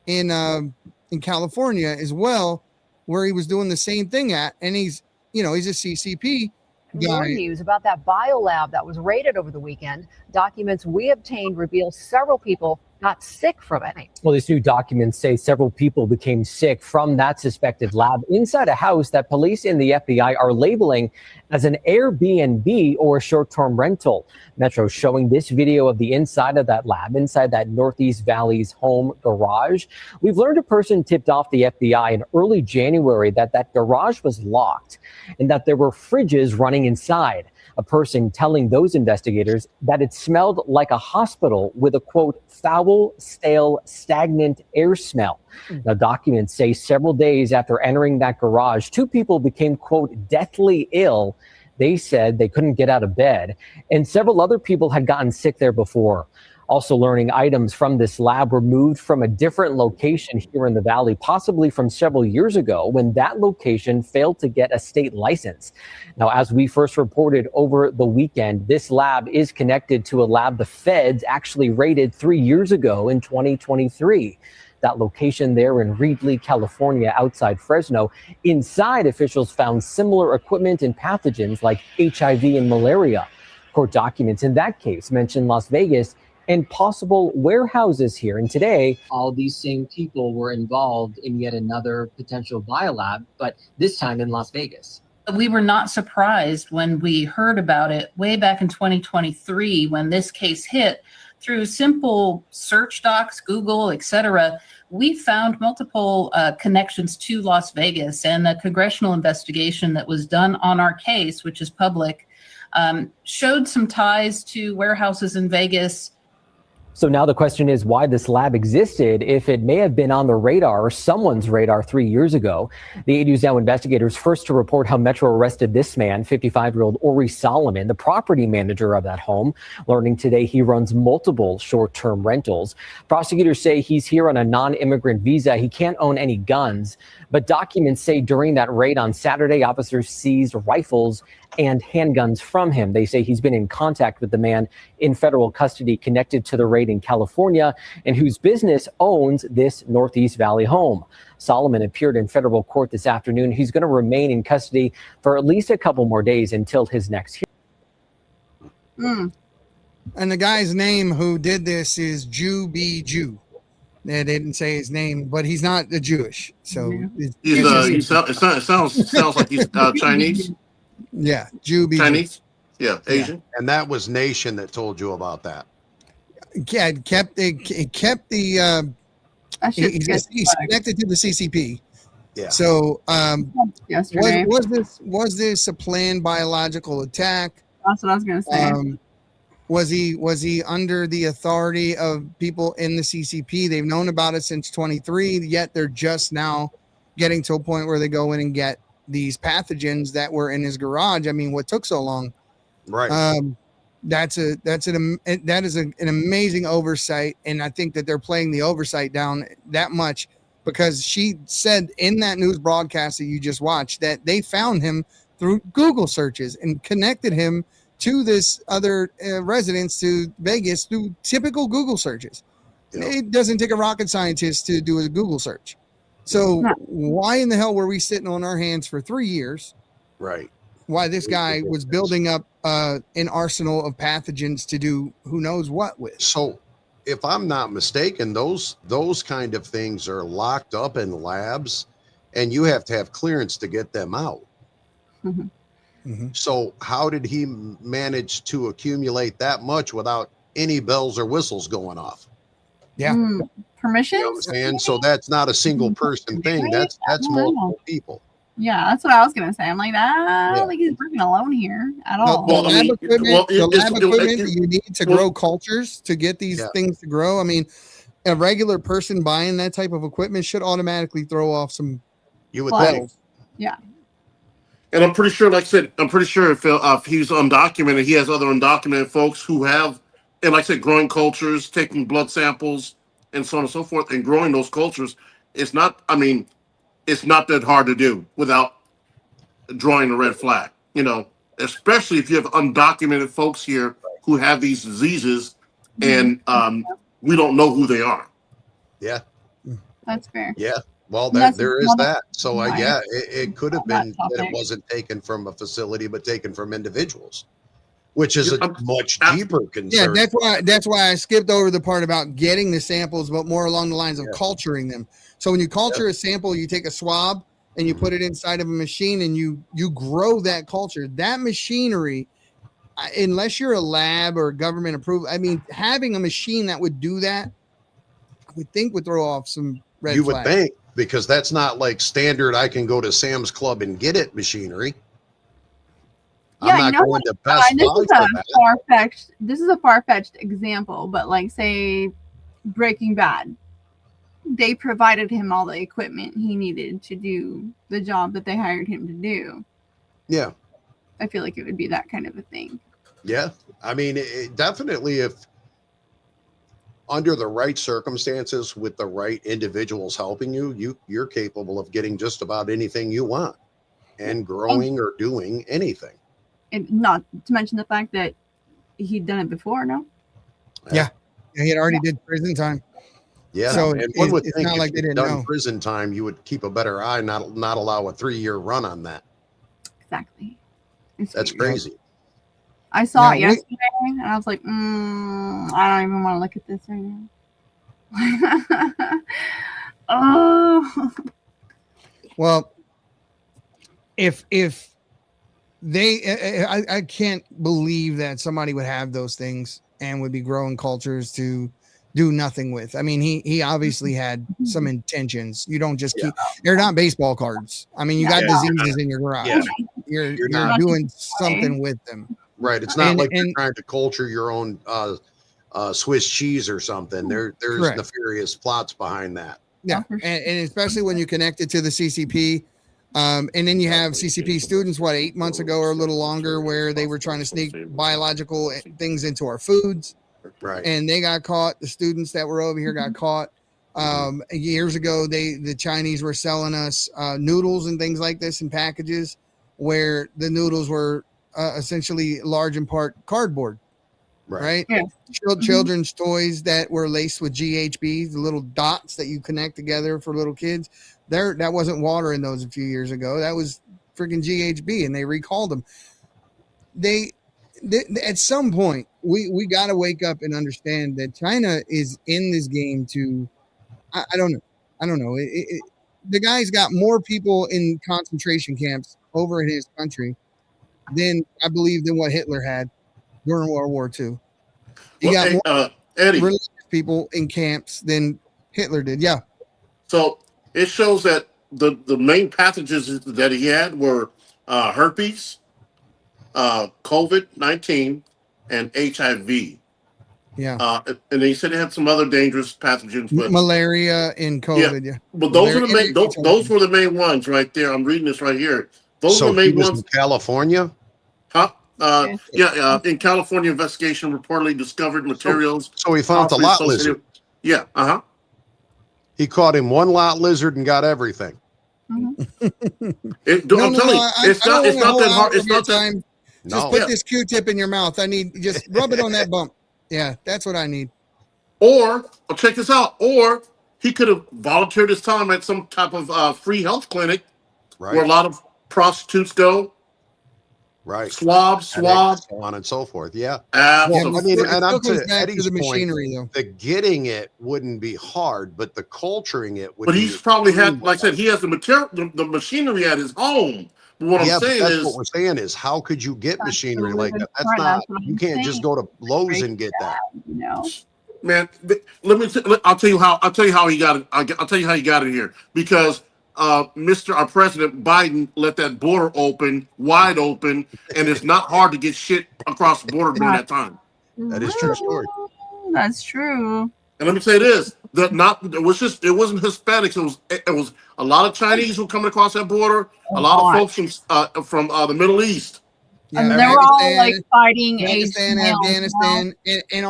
[SPEAKER 9] in California as well, where he was doing the same thing at. And he's a CCP guy.
[SPEAKER 14] More news about that biolab that was raided over the weekend. Documents we obtained reveal several people got sick from it.
[SPEAKER 15] Well, these new documents say several people became sick from that suspected lab inside a house that police and the FBI are labeling as an Airbnb or short-term rental. Metro showing this video of the inside of that lab, inside that Northeast Valley's home garage. We've learned a person tipped off the FBI in early January that garage was locked and that there were fridges running inside. A person telling those investigators that it smelled like a hospital with a, quote, foul, stale, stagnant air smell. Now, documents say several days after entering that garage, two people became, quote, deathly ill. They said they couldn't get out of bed, and several other people had gotten sick there before. Also learning items from this lab were moved from a different location here in the Valley, possibly from several years ago when that location failed to get a state license. Now, as we first reported over the weekend, this lab is connected to a lab the feds actually raided 3 years ago in 2023. That location there in Reedley, California, outside Fresno. Inside, officials found similar equipment and pathogens like HIV and malaria. Court documents in that case mentioned Las Vegas and possible warehouses here. And today, all these same people were involved in yet another potential biolab, but this time in Las Vegas.
[SPEAKER 16] We were not surprised when we heard about it way back in 2023 when this case hit. Through simple search docs, Google, etc., we found multiple connections to Las Vegas, and a congressional investigation that was done on our case, which is public, showed some ties to warehouses in Vegas.
[SPEAKER 15] So now the question is why this lab existed if it may have been on the radar or someone's radar 3 years ago. The 8 News Now investigators first to report how Metro arrested this man, 55-year-old Ori Solomon, the property manager of that home, learning today he runs multiple short-term rentals. Prosecutors say he's here on a non-immigrant visa. He can't own any guns, but documents say during that raid on Saturday, officers seized rifles and handguns from him. They say he's been in contact with the man in federal custody connected to the raid in California and whose business owns this Northeast Valley home. Solomon appeared in federal court this afternoon. He's going to remain in custody for at least a couple more days until his next hearing.
[SPEAKER 9] And the guy's name who did this is Jia Bei Zhu. They didn't say his name, but he's not Jewish. So
[SPEAKER 1] it sounds like he's Chinese.
[SPEAKER 9] Yeah, Jia Bei Zhu.
[SPEAKER 1] Chinese. Yeah, Asian.
[SPEAKER 10] Yeah. And that was Nation that told you about that.
[SPEAKER 9] Yeah, it kept the he's connected to the CCP.
[SPEAKER 10] Yeah.
[SPEAKER 9] So
[SPEAKER 11] yesterday
[SPEAKER 9] was this a planned biological attack?
[SPEAKER 11] That's what I was gonna say.
[SPEAKER 9] Was he under the authority of people in the CCP? They've known about it since 23, yet they're just now getting to a point where they go in and get these pathogens that were in his garage. I mean, what took so long?
[SPEAKER 10] Right.
[SPEAKER 9] That is an amazing oversight, and I think that they're playing the oversight down that much because she said in that news broadcast that you just watched that they found him through Google searches and connected him to this other residence to Vegas through typical Google searches. Yep. It doesn't take a rocket scientist to do a Google search. So why in the hell were we sitting on our hands for 3 years?
[SPEAKER 10] Right.
[SPEAKER 9] Why this guy was building up an arsenal of pathogens to do who knows what with.
[SPEAKER 10] So if I'm not mistaken, those kind of things are locked up in labs and you have to have clearance to get them out.
[SPEAKER 11] Mm-hmm.
[SPEAKER 9] Mm-hmm.
[SPEAKER 10] So how did he manage to accumulate that much without any bells or whistles going off?
[SPEAKER 9] Yeah.
[SPEAKER 11] Permissions?
[SPEAKER 10] You know what I'm saying? So that's not a single person thing. That's multiple people.
[SPEAKER 11] Yeah, that's what I was gonna say. I'm like, I don't think he's working alone here at all.
[SPEAKER 9] The lab equipment that you need to grow cultures to get these things to grow. I mean, a regular person buying that type of equipment should automatically throw off some.
[SPEAKER 10] You would
[SPEAKER 9] think.
[SPEAKER 11] Yeah.
[SPEAKER 1] And I'm pretty sure, like I said, if he's undocumented, he has other undocumented folks who have, and like I said, growing cultures, taking blood samples, and so on and so forth, and growing those cultures. It's not that hard to do without drawing a red flag, especially if you have undocumented folks here who have these diseases and we don't know who they are.
[SPEAKER 10] Yeah.
[SPEAKER 11] That's fair.
[SPEAKER 10] Yeah. Well, there is that. So, it could have been that it wasn't taken from a facility, but taken from individuals, which is a much deeper concern.
[SPEAKER 9] Yeah, that's why I skipped over the part about getting the samples, but more along the lines of culturing them. So when you culture a sample, you take a swab and you put it inside of a machine and you grow that culture. That machinery, unless you're a lab or government approved, I mean, having a machine that would do that, I would think would throw off some red flags.
[SPEAKER 10] You would think, because that's not like standard, I can go to Sam's Club and get it machinery.
[SPEAKER 11] Yeah,
[SPEAKER 10] I'm not going to Best Buy.
[SPEAKER 11] This is a far-fetched example, but like say Breaking Bad, they provided him all the equipment he needed to do the job that they hired him to do.
[SPEAKER 10] Yeah.
[SPEAKER 11] I feel like it would be that kind of a thing.
[SPEAKER 10] Yeah. I mean, definitely if under the right circumstances with the right individuals helping you're capable of getting just about anything you want and growing or doing anything.
[SPEAKER 11] And not to mention the fact that he'd done it before, no?
[SPEAKER 9] Yeah. He had already did prison time.
[SPEAKER 10] Yeah.
[SPEAKER 9] So
[SPEAKER 10] and one would think
[SPEAKER 9] not
[SPEAKER 10] if
[SPEAKER 9] like they
[SPEAKER 10] you'd
[SPEAKER 9] didn't
[SPEAKER 10] done
[SPEAKER 9] know.
[SPEAKER 10] prison time, you would keep a better eye, not allow a 3-year run on that.
[SPEAKER 11] Exactly.
[SPEAKER 10] That's crazy.
[SPEAKER 11] I saw it yesterday and I was like, I don't even want to look at this right now. Oh.
[SPEAKER 9] Well, if they, I can't believe that somebody would have those things and would be growing cultures to do nothing with. I mean, he obviously had some intentions. You don't just keep, they're not baseball cards. I mean, you got diseases in your garage.
[SPEAKER 10] Yeah.
[SPEAKER 9] You're doing something with them.
[SPEAKER 10] Right. It's not like you're trying to culture your own Swiss cheese or something. There's nefarious plots behind that.
[SPEAKER 9] Yeah. And especially when you connect it to the CCP. And then you have CCP students, 8 months ago or a little longer, where they were trying to sneak biological things into our foods.
[SPEAKER 10] Right.
[SPEAKER 9] And they got caught. The students that were over here got caught. Years ago, the Chinese were selling us noodles and things like this in packages where the noodles were essentially large in part cardboard, right?
[SPEAKER 11] Yeah.
[SPEAKER 9] Children's toys that were laced with GHB, the little dots that you connect together for little kids. That wasn't water in those a few years ago. That was freaking GHB, and they recalled them. They at some point we got to wake up and understand that China is in this game to I don't know. The guy's got more people in concentration camps over in his country than I believe than what Hitler had during World War II. He got more religious people in camps than Hitler did. Yeah.
[SPEAKER 1] So it shows that the main pathogens that he had were herpes, COVID-19, and HIV.
[SPEAKER 9] Yeah.
[SPEAKER 1] And they said they had some other dangerous pathogens, but
[SPEAKER 9] malaria and COVID. Yeah.
[SPEAKER 1] But those are the main. Those were the main ones right there. I'm reading this right here. Those are the main ones.
[SPEAKER 10] In California.
[SPEAKER 1] Huh? In California, investigation reportedly discovered materials.
[SPEAKER 10] So he found the lot lizard.
[SPEAKER 1] Yeah.
[SPEAKER 10] He caught him one lot lizard and got everything.
[SPEAKER 1] I'm telling you, it's not that hard. It's not that
[SPEAKER 9] time. Just put this Q-tip in your mouth. I need just rub it on that bump. Yeah, that's what I need.
[SPEAKER 1] Or check this out. Or he could have volunteered his time at some type of free health clinic, where a lot of prostitutes go.
[SPEAKER 10] Right.
[SPEAKER 1] Swab,
[SPEAKER 10] so on and so forth. Yeah.
[SPEAKER 1] Absolutely.
[SPEAKER 10] I mean, and up to
[SPEAKER 9] back
[SPEAKER 10] Eddie's
[SPEAKER 9] to the
[SPEAKER 10] point,
[SPEAKER 9] machinery, though.
[SPEAKER 10] the getting it wouldn't be hard, but the culturing it would.
[SPEAKER 1] But he's probably had, like I said, he has the material, the machinery at his home. But what I'm saying is,
[SPEAKER 10] what we're saying is, how could you get machinery like that? That's not. You can't just go to Lowe's and get that.
[SPEAKER 1] Man, I'll tell you how he got it. I'll tell you how he got it here, because our President Biden let that border wide open, and it's not hard to get shit across the border during that time.
[SPEAKER 10] That is true story.
[SPEAKER 11] That's true.
[SPEAKER 1] And let me say this: it wasn't Hispanics. It was a lot of Chinese who were coming across that border. A lot of folks from the Middle East.
[SPEAKER 9] Yeah,
[SPEAKER 11] and they're all like fighting
[SPEAKER 9] Afghanistan, and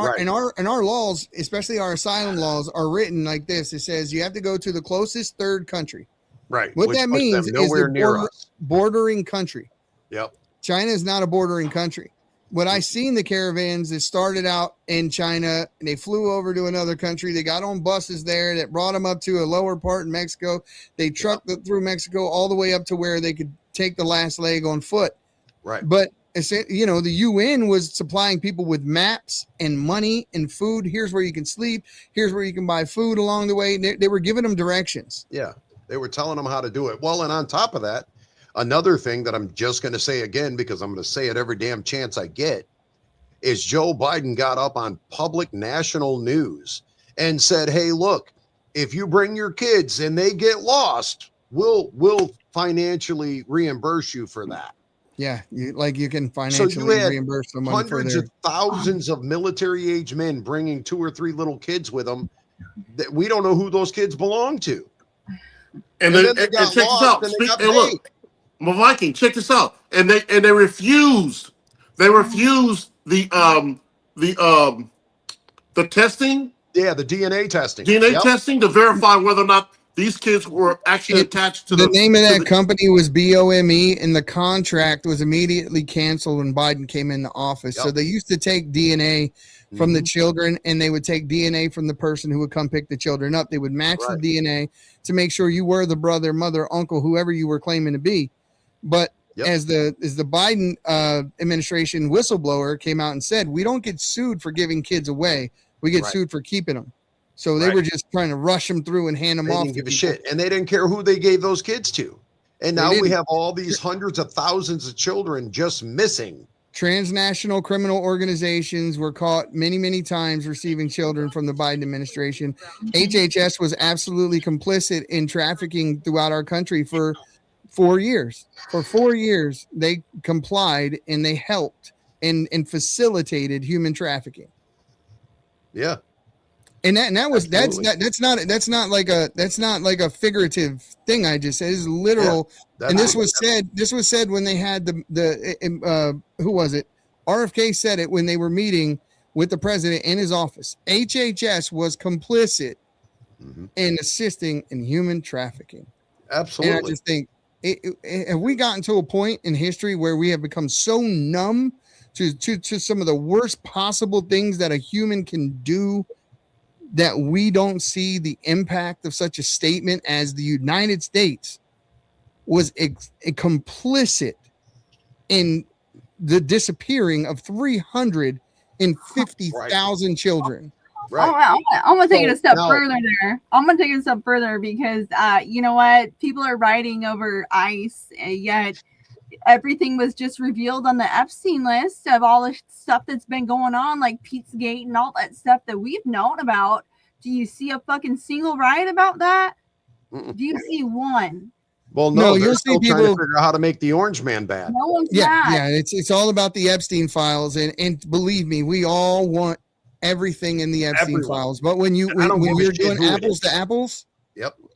[SPEAKER 9] our laws, especially our asylum laws, are written like this. It says you have to go to the closest third country.
[SPEAKER 10] Right.
[SPEAKER 9] What that means is the bordering country.
[SPEAKER 10] Yep.
[SPEAKER 9] China is not a bordering country. What I seen the caravans that started out in China and they flew over to another country. They got on buses there that brought them up to a lower part in Mexico. They trucked through Mexico all the way up to where they could take the last leg on foot.
[SPEAKER 10] Right.
[SPEAKER 9] But the UN was supplying people with maps and money and food. Here's where you can sleep. Here's where you can buy food along the way. They were giving them directions.
[SPEAKER 10] Yeah. They were telling them how to do it. Well, and on top of that, another thing that I'm just going to say again, because I'm going to say it every damn chance I get, is Joe Biden got up on public national news and said, hey, look, if you bring your kids and they get lost, we'll financially reimburse you for that.
[SPEAKER 9] Yeah, you can financially reimburse someone
[SPEAKER 10] hundreds of thousands of military-age men bringing 2 or 3 little kids with them that we don't know who those kids belong to.
[SPEAKER 1] And then check this out. Look, my Viking, check this out. And they refused. They refused the testing.
[SPEAKER 10] Yeah, the DNA testing.
[SPEAKER 1] Testing to verify whether or not these kids were actually attached to
[SPEAKER 9] the name of that company was BOME, and the contract was immediately canceled when Biden came into office. So they used to take DNA from the children, and they would take DNA from the person who would come pick the children up. They would match the DNA to make sure you were the brother, mother, uncle, whoever you were claiming to be. But as the Biden administration whistleblower came out and said, we don't get sued for giving kids away. We get sued for keeping them. So they were just trying to rush them through and hand them off.
[SPEAKER 10] They didn't give a shit. And they didn't care who they gave those kids to. And now we have all these hundreds of thousands of children just missing.
[SPEAKER 9] Transnational criminal organizations were caught many, many times receiving children from the Biden administration. HHS was absolutely complicit in trafficking throughout our country for 4 years. For 4 years, they complied and they helped and facilitated human trafficking.
[SPEAKER 10] Yeah.
[SPEAKER 9] And that's not like a figurative thing I just said. It's literal. Yeah, and this was said when they had the who was it? RFK said it when they were meeting with the president in his office. HHS was complicit in assisting in human trafficking.
[SPEAKER 10] Absolutely.
[SPEAKER 9] And I just think have we gotten to a point in history where we have become so numb to some of the worst possible things that a human can do that we don't see the impact of such a statement as the United States was complicit in the disappearing of 350,000 children.
[SPEAKER 11] I'm gonna take it a step further there. I'm gonna take it a step further because you know what? People are writing over ICE, yet everything was just revealed on the Epstein list of all the stuff that's been going on, like Pizzagate and all that stuff that we've known about. Do you see a fucking single riot about that? Do you see one?
[SPEAKER 10] Well, no, they're still trying to figure out how to make the Orange Man bad.
[SPEAKER 11] No one's
[SPEAKER 9] Yeah, it's all about the Epstein files, and believe me, we all want everything in the Epstein files. But when you're doing apples to apples,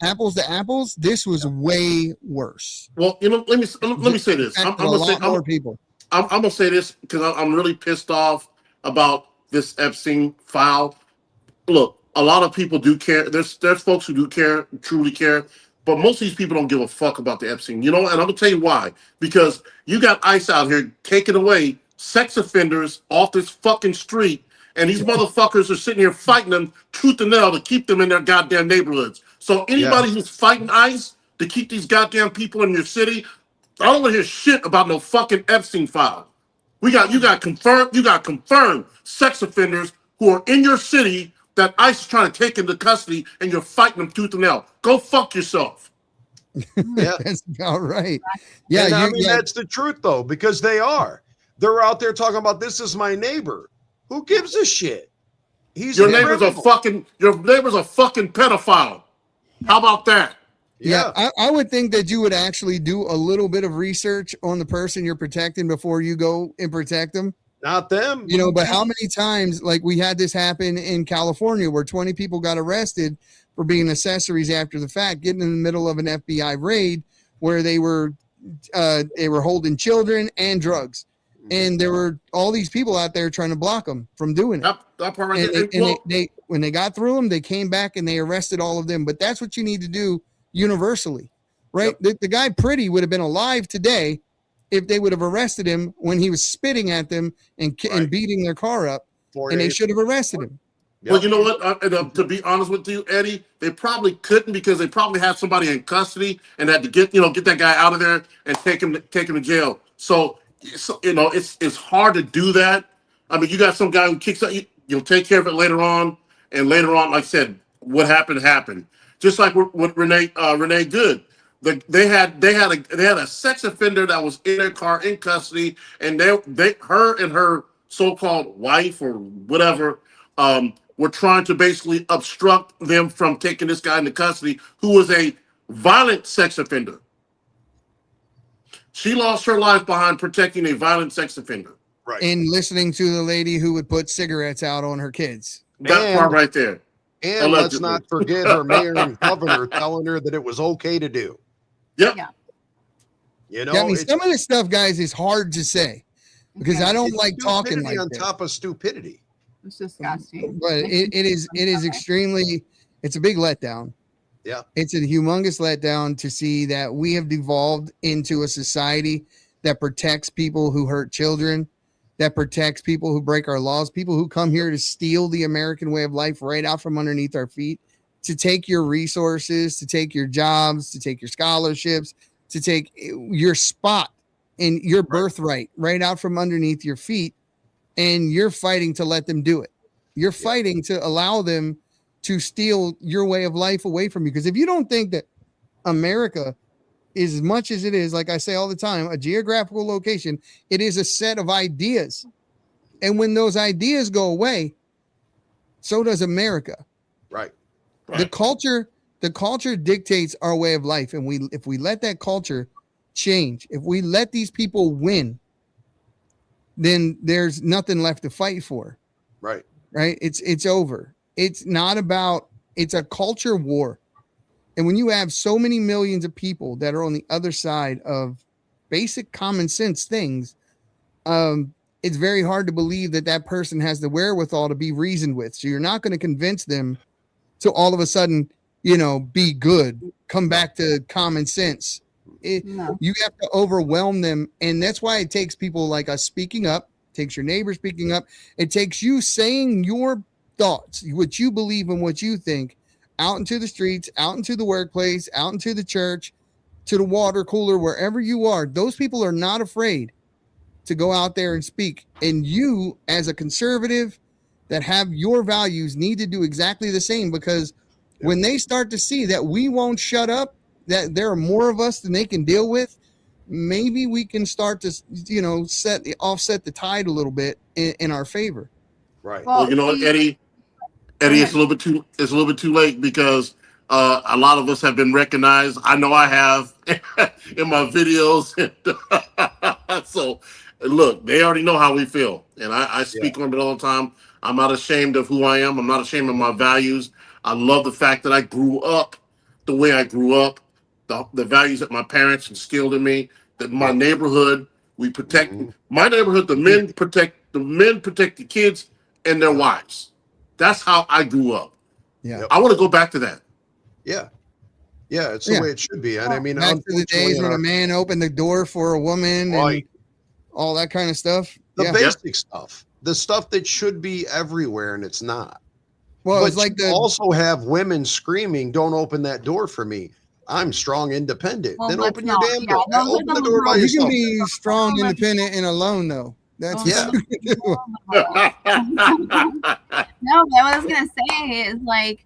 [SPEAKER 9] apples to apples, this was way worse.
[SPEAKER 1] Well, let me say this. I'm gonna say this because I'm really pissed off about this Epstein file. Look, a lot of people do care. There's folks who do care, truly care. But most of these people don't give a fuck about the Epstein, and I'm gonna tell you why. Because you got ICE out here taking away sex offenders off this fucking street, and these motherfuckers are sitting here fighting them tooth and nail to keep them in their goddamn neighborhoods. So anybody who's fighting ICE to keep these goddamn people in your city, I don't want to hear shit about no fucking Epstein file. You got confirmed sex offenders who are in your city that ICE is trying to take into custody, and you're fighting them tooth and nail. Go fuck yourself.
[SPEAKER 10] Yeah,
[SPEAKER 9] that's about right. Yeah,
[SPEAKER 10] and I mean that's the truth though, because they're out there talking about this is my neighbor. Who gives a shit?
[SPEAKER 1] Your neighbor's a fucking pedophile. How about that?
[SPEAKER 9] Yeah, I would think that you would actually do a little bit of research on the person you're protecting before you go and protect them.
[SPEAKER 10] Not them.
[SPEAKER 9] But how many times, like we had this happen in California where 20 people got arrested for being accessories after the fact, getting in the middle of an FBI raid where they were holding children and drugs. And there were all these people out there trying to block them from doing it.
[SPEAKER 1] That part right
[SPEAKER 9] and they when they got through them, they came back and they arrested all of them. But that's what you need to do universally, right? The guy Pretty would have been alive today if they would have arrested him when he was spitting at them and beating their car up, and they should have arrested him.
[SPEAKER 1] Well, you know what? To be honest with you, Eddie, they probably couldn't because they probably had somebody in custody and had to get that guy out of there and take him to jail. So it's hard to do that. I mean, you got some guy who kicks out. You'll take care of it later on, and later on, like I said, what happened. Just like with Renee Good. They had a sex offender that was in their car in custody, and her and her so-called wife or whatever were trying to basically obstruct them from taking this guy into custody, who was a violent sex offender. She lost her life behind protecting a violent sex offender.
[SPEAKER 10] Right.
[SPEAKER 9] And listening to the lady who would put cigarettes out on her kids.
[SPEAKER 1] That part right there.
[SPEAKER 10] And let's not forget her mayor and governor telling her that it was okay to do.
[SPEAKER 1] Yep.
[SPEAKER 10] Yeah.
[SPEAKER 9] I mean, some of this stuff, guys, is hard to say because I don't like talking like
[SPEAKER 10] on
[SPEAKER 9] that.
[SPEAKER 10] top of stupidity.
[SPEAKER 11] It's disgusting.
[SPEAKER 9] But it is extremely. It's a big letdown.
[SPEAKER 10] Yeah.
[SPEAKER 9] It's a humongous letdown to see that we have devolved into a society that protects people who hurt children, that protects people who break our laws, people who come here to steal the American way of life right out from underneath our feet, to take your resources, to take your jobs, to take your scholarships, to take your spot and your birthright right out from underneath your feet. And you're fighting to let them do it. You're fighting to allow them to steal your way of life away from you. Because if you don't think that America, as much as it is, like I say all the time, a geographical location, it is a set of ideas. And when those ideas go away, so does America.
[SPEAKER 10] Right.
[SPEAKER 9] The culture dictates our way of life. And if we let that culture change, if we let these people win, then there's nothing left to fight for.
[SPEAKER 10] Right.
[SPEAKER 9] Right. It's over. It's a culture war. And when you have so many millions of people that are on the other side of basic common sense things, it's very hard to believe that person has the wherewithal to be reasoned with. So you're not going to convince them to all of a sudden, be good, come back to common sense. You have to overwhelm them. And that's why it takes people like us speaking up, takes your neighbor speaking up. It takes you saying your thoughts, what you believe and what you think, out into the streets, out into the workplace, out into the church, to the water cooler, wherever you are. Those people are not afraid to go out there and speak. And you, as a conservative that have your values, need to do exactly the same, because when they start to see that we won't shut up, that there are more of us than they can deal with, maybe we can start to, offset the tide a little bit in our favor.
[SPEAKER 10] Right.
[SPEAKER 1] Well, you know what, Eddie, it's a little bit too late, because a lot of us have been recognized. I know I have in my videos. So, look, they already know how we feel, and I speak on it all the time. I'm not ashamed of who I am. I'm not ashamed of my values. I love the fact that I grew up the way I grew up, the values that my parents instilled in me. That my neighborhood, we protect my neighborhood. The men protect the kids and their wives. That's how I grew up.
[SPEAKER 9] Yeah,
[SPEAKER 1] I want to go back to that.
[SPEAKER 10] Yeah, it's the way it should be. And I mean,
[SPEAKER 9] back to the days when a man opened the door for a woman and all that kind of stuff.
[SPEAKER 10] The basic stuff, the stuff that should be everywhere, and it's not.
[SPEAKER 9] Well,
[SPEAKER 10] but
[SPEAKER 9] it's like
[SPEAKER 10] you also have women screaming, "Don't open that door for me. I'm strong, independent."
[SPEAKER 11] Well,
[SPEAKER 10] then
[SPEAKER 11] let's
[SPEAKER 10] open your
[SPEAKER 11] not.
[SPEAKER 10] damn
[SPEAKER 11] Yeah,
[SPEAKER 10] door.
[SPEAKER 11] those are
[SPEAKER 10] Open
[SPEAKER 11] the
[SPEAKER 10] the door by
[SPEAKER 9] You
[SPEAKER 10] yourself.
[SPEAKER 9] can be strong, independent, and alone, though. That's what you can do.
[SPEAKER 11] No, what I was gonna say is like,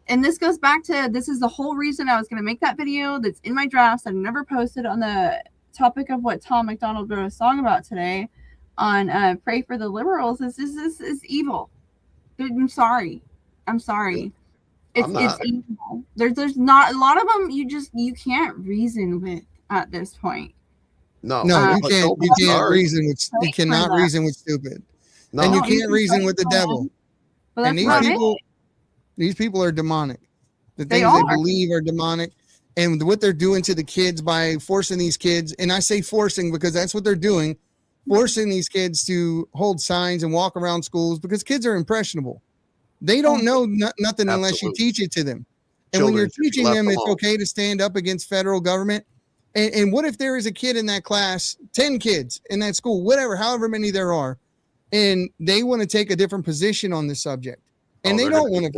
[SPEAKER 11] and this goes back to, this is the whole reason I was gonna make that video that's in my drafts. I've never posted on the topic of what Tom McDonald wrote a song about today on Pray for the Liberals. This is evil. I'm sorry. It's evil. There's not a lot of them. You can't reason with at this point.
[SPEAKER 10] No,
[SPEAKER 9] you can't reason with. You cannot reason with stupid, and you can't reason with the devil. And these people are demonic. The things they believe are demonic, and what they're doing to the kids by forcing these kids, and I say forcing because that's what they're doing, forcing these kids to hold signs and walk around schools, because kids are impressionable. They don't know nothing unless you teach it to them. And when you're teaching them it's okay to stand up against federal government. And what if there is a kid in that class, 10 kids in that school, whatever, however many there are, and they want to take a different position on the subject, and they don't want to.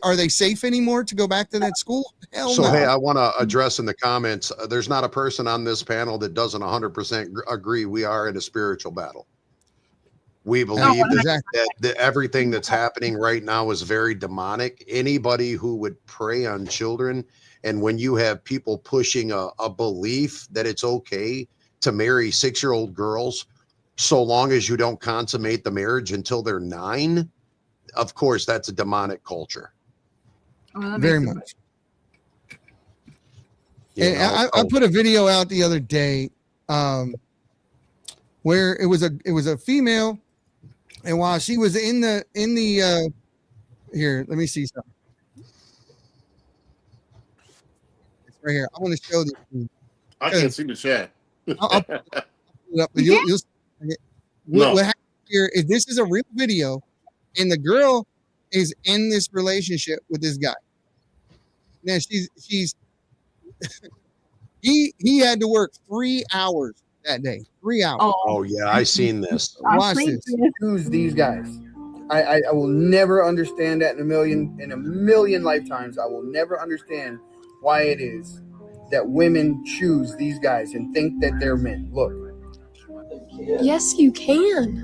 [SPEAKER 9] Are they safe anymore to go back to that school? Hell no.
[SPEAKER 10] Hey, I want to address in the comments. There's not a person on this panel that doesn't 100% agree. We are in a spiritual battle. We believe that everything that's happening right now is very demonic. Anybody who would prey on children, and when you have people pushing a belief that it's okay to marry 6-year-old girls, so long as you don't consummate the marriage until they're 9, of course, that's a demonic culture.
[SPEAKER 9] Very much. And I put a video out the other day where it was a female. And while she was in the here, let me see something. It's right here. I want to show this.
[SPEAKER 1] I can't see the chat.
[SPEAKER 9] I'll put it up, but you'll what happened here is this is a real video, and the girl is in this relationship with this guy. Now she's he had to work 3 hours that day. 3 hours.
[SPEAKER 10] Oh yeah, I seen this.
[SPEAKER 9] Watch this.
[SPEAKER 17] Choose these guys. I will never understand that in a million lifetimes. I will never understand why it is that women choose these guys and think that they're men. Look.
[SPEAKER 18] Yes, you can.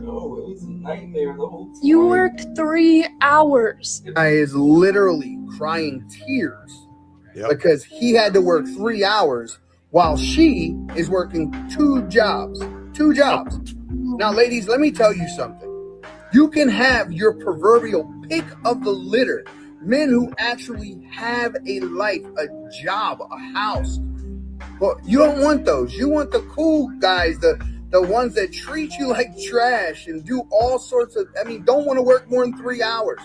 [SPEAKER 18] You worked 3 hours.
[SPEAKER 17] Guy is literally crying tears because he had to work 3 hours while she is working 2 jobs. 2 jobs. Now, ladies, let me tell you something. You can have your proverbial pick of the litter. Men who actually have a life, a job, a house. But you don't want those. You want the cool guys, the ones that treat you like trash and do all sorts of, don't want to work more than 3 hours.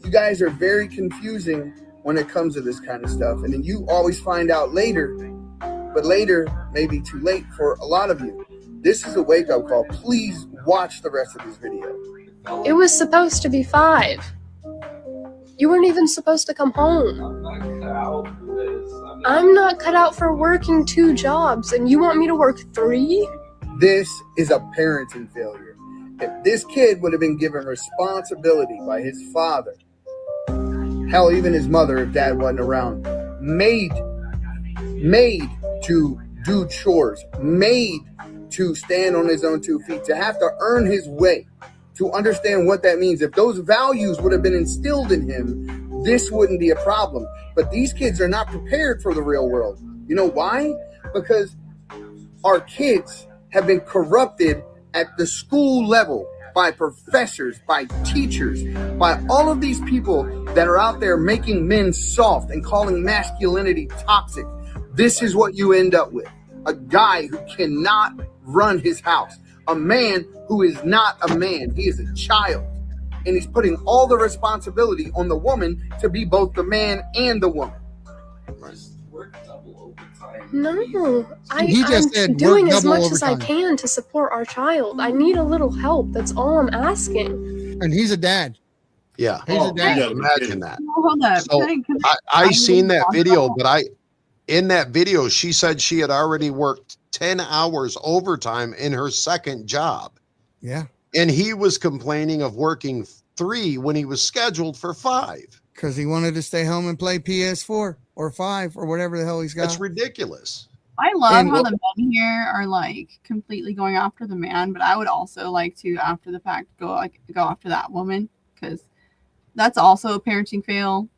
[SPEAKER 17] You guys are very confusing when it comes to this kind of stuff. And then you always find out later, but later may be too late for a lot of you. This is a wake-up call. Please watch the rest of this video.
[SPEAKER 18] It was supposed to be 5. You weren't even supposed to come home. I'm not cut out for working 2 jobs, and you want me to work 3?
[SPEAKER 17] This is a parenting failure. If this kid would have been given responsibility by his father, hell, even his mother, if dad wasn't around, made to do chores, made to stand on his own 2 feet, to have to earn his way, to understand what that means. If those values would have been instilled in him, this wouldn't be a problem. But these kids are not prepared for the real world. You know why? Because our kids have been corrupted at the school level by professors, by teachers, by all of these people that are out there making men soft and calling masculinity toxic. This is what you end up with. A guy who cannot run his house. A man who is not a man. He is a child. And he's putting all the responsibility on the woman to be both the man and the woman.
[SPEAKER 18] No, I'm doing as much as I can to support our child. I need a little help. That's all I'm asking.
[SPEAKER 9] And he's a dad.
[SPEAKER 10] Yeah.
[SPEAKER 9] He's a dad.
[SPEAKER 10] Yeah, imagine that.
[SPEAKER 11] Hold up.
[SPEAKER 10] So I seen that video, but in that video, she said she had already worked 10 hours overtime in her second job.
[SPEAKER 9] Yeah.
[SPEAKER 10] And he was complaining of working 3 when he was scheduled for 5.
[SPEAKER 9] Because he wanted to stay home and play PS4 or 5 or whatever the hell he's got.
[SPEAKER 10] That's ridiculous.
[SPEAKER 11] I love how the men here are like completely going after the man, but I would also like to, after the fact, go after that woman, because that's also a parenting fail.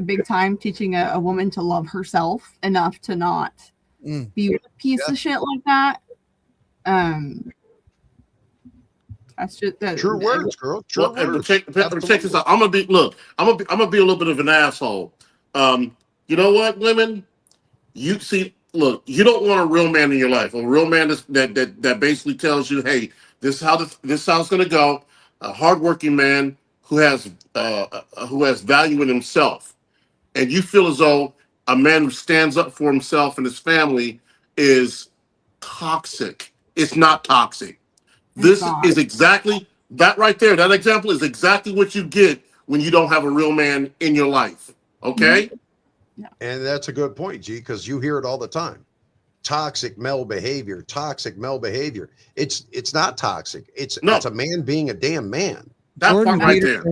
[SPEAKER 11] Big time, teaching a woman to love herself enough to not be a piece of shit like that. That's just
[SPEAKER 10] true words, girl. True words.
[SPEAKER 1] Check this out. I'm gonna be a little bit of an asshole. You know what, women? You don't want a real man in your life. A real man that basically tells you, hey, this is how it's gonna go. A hardworking man who has value in himself, and you feel as though a man who stands up for himself and his family is toxic. It's not toxic. This is exactly that right there. That example is exactly what you get when you don't have a real man in your life. Okay?
[SPEAKER 10] Yeah. And that's a good point, G, because you hear it all the time. Toxic male behavior, toxic male behavior. It's not toxic. It's a man being a damn man.
[SPEAKER 1] That part right there.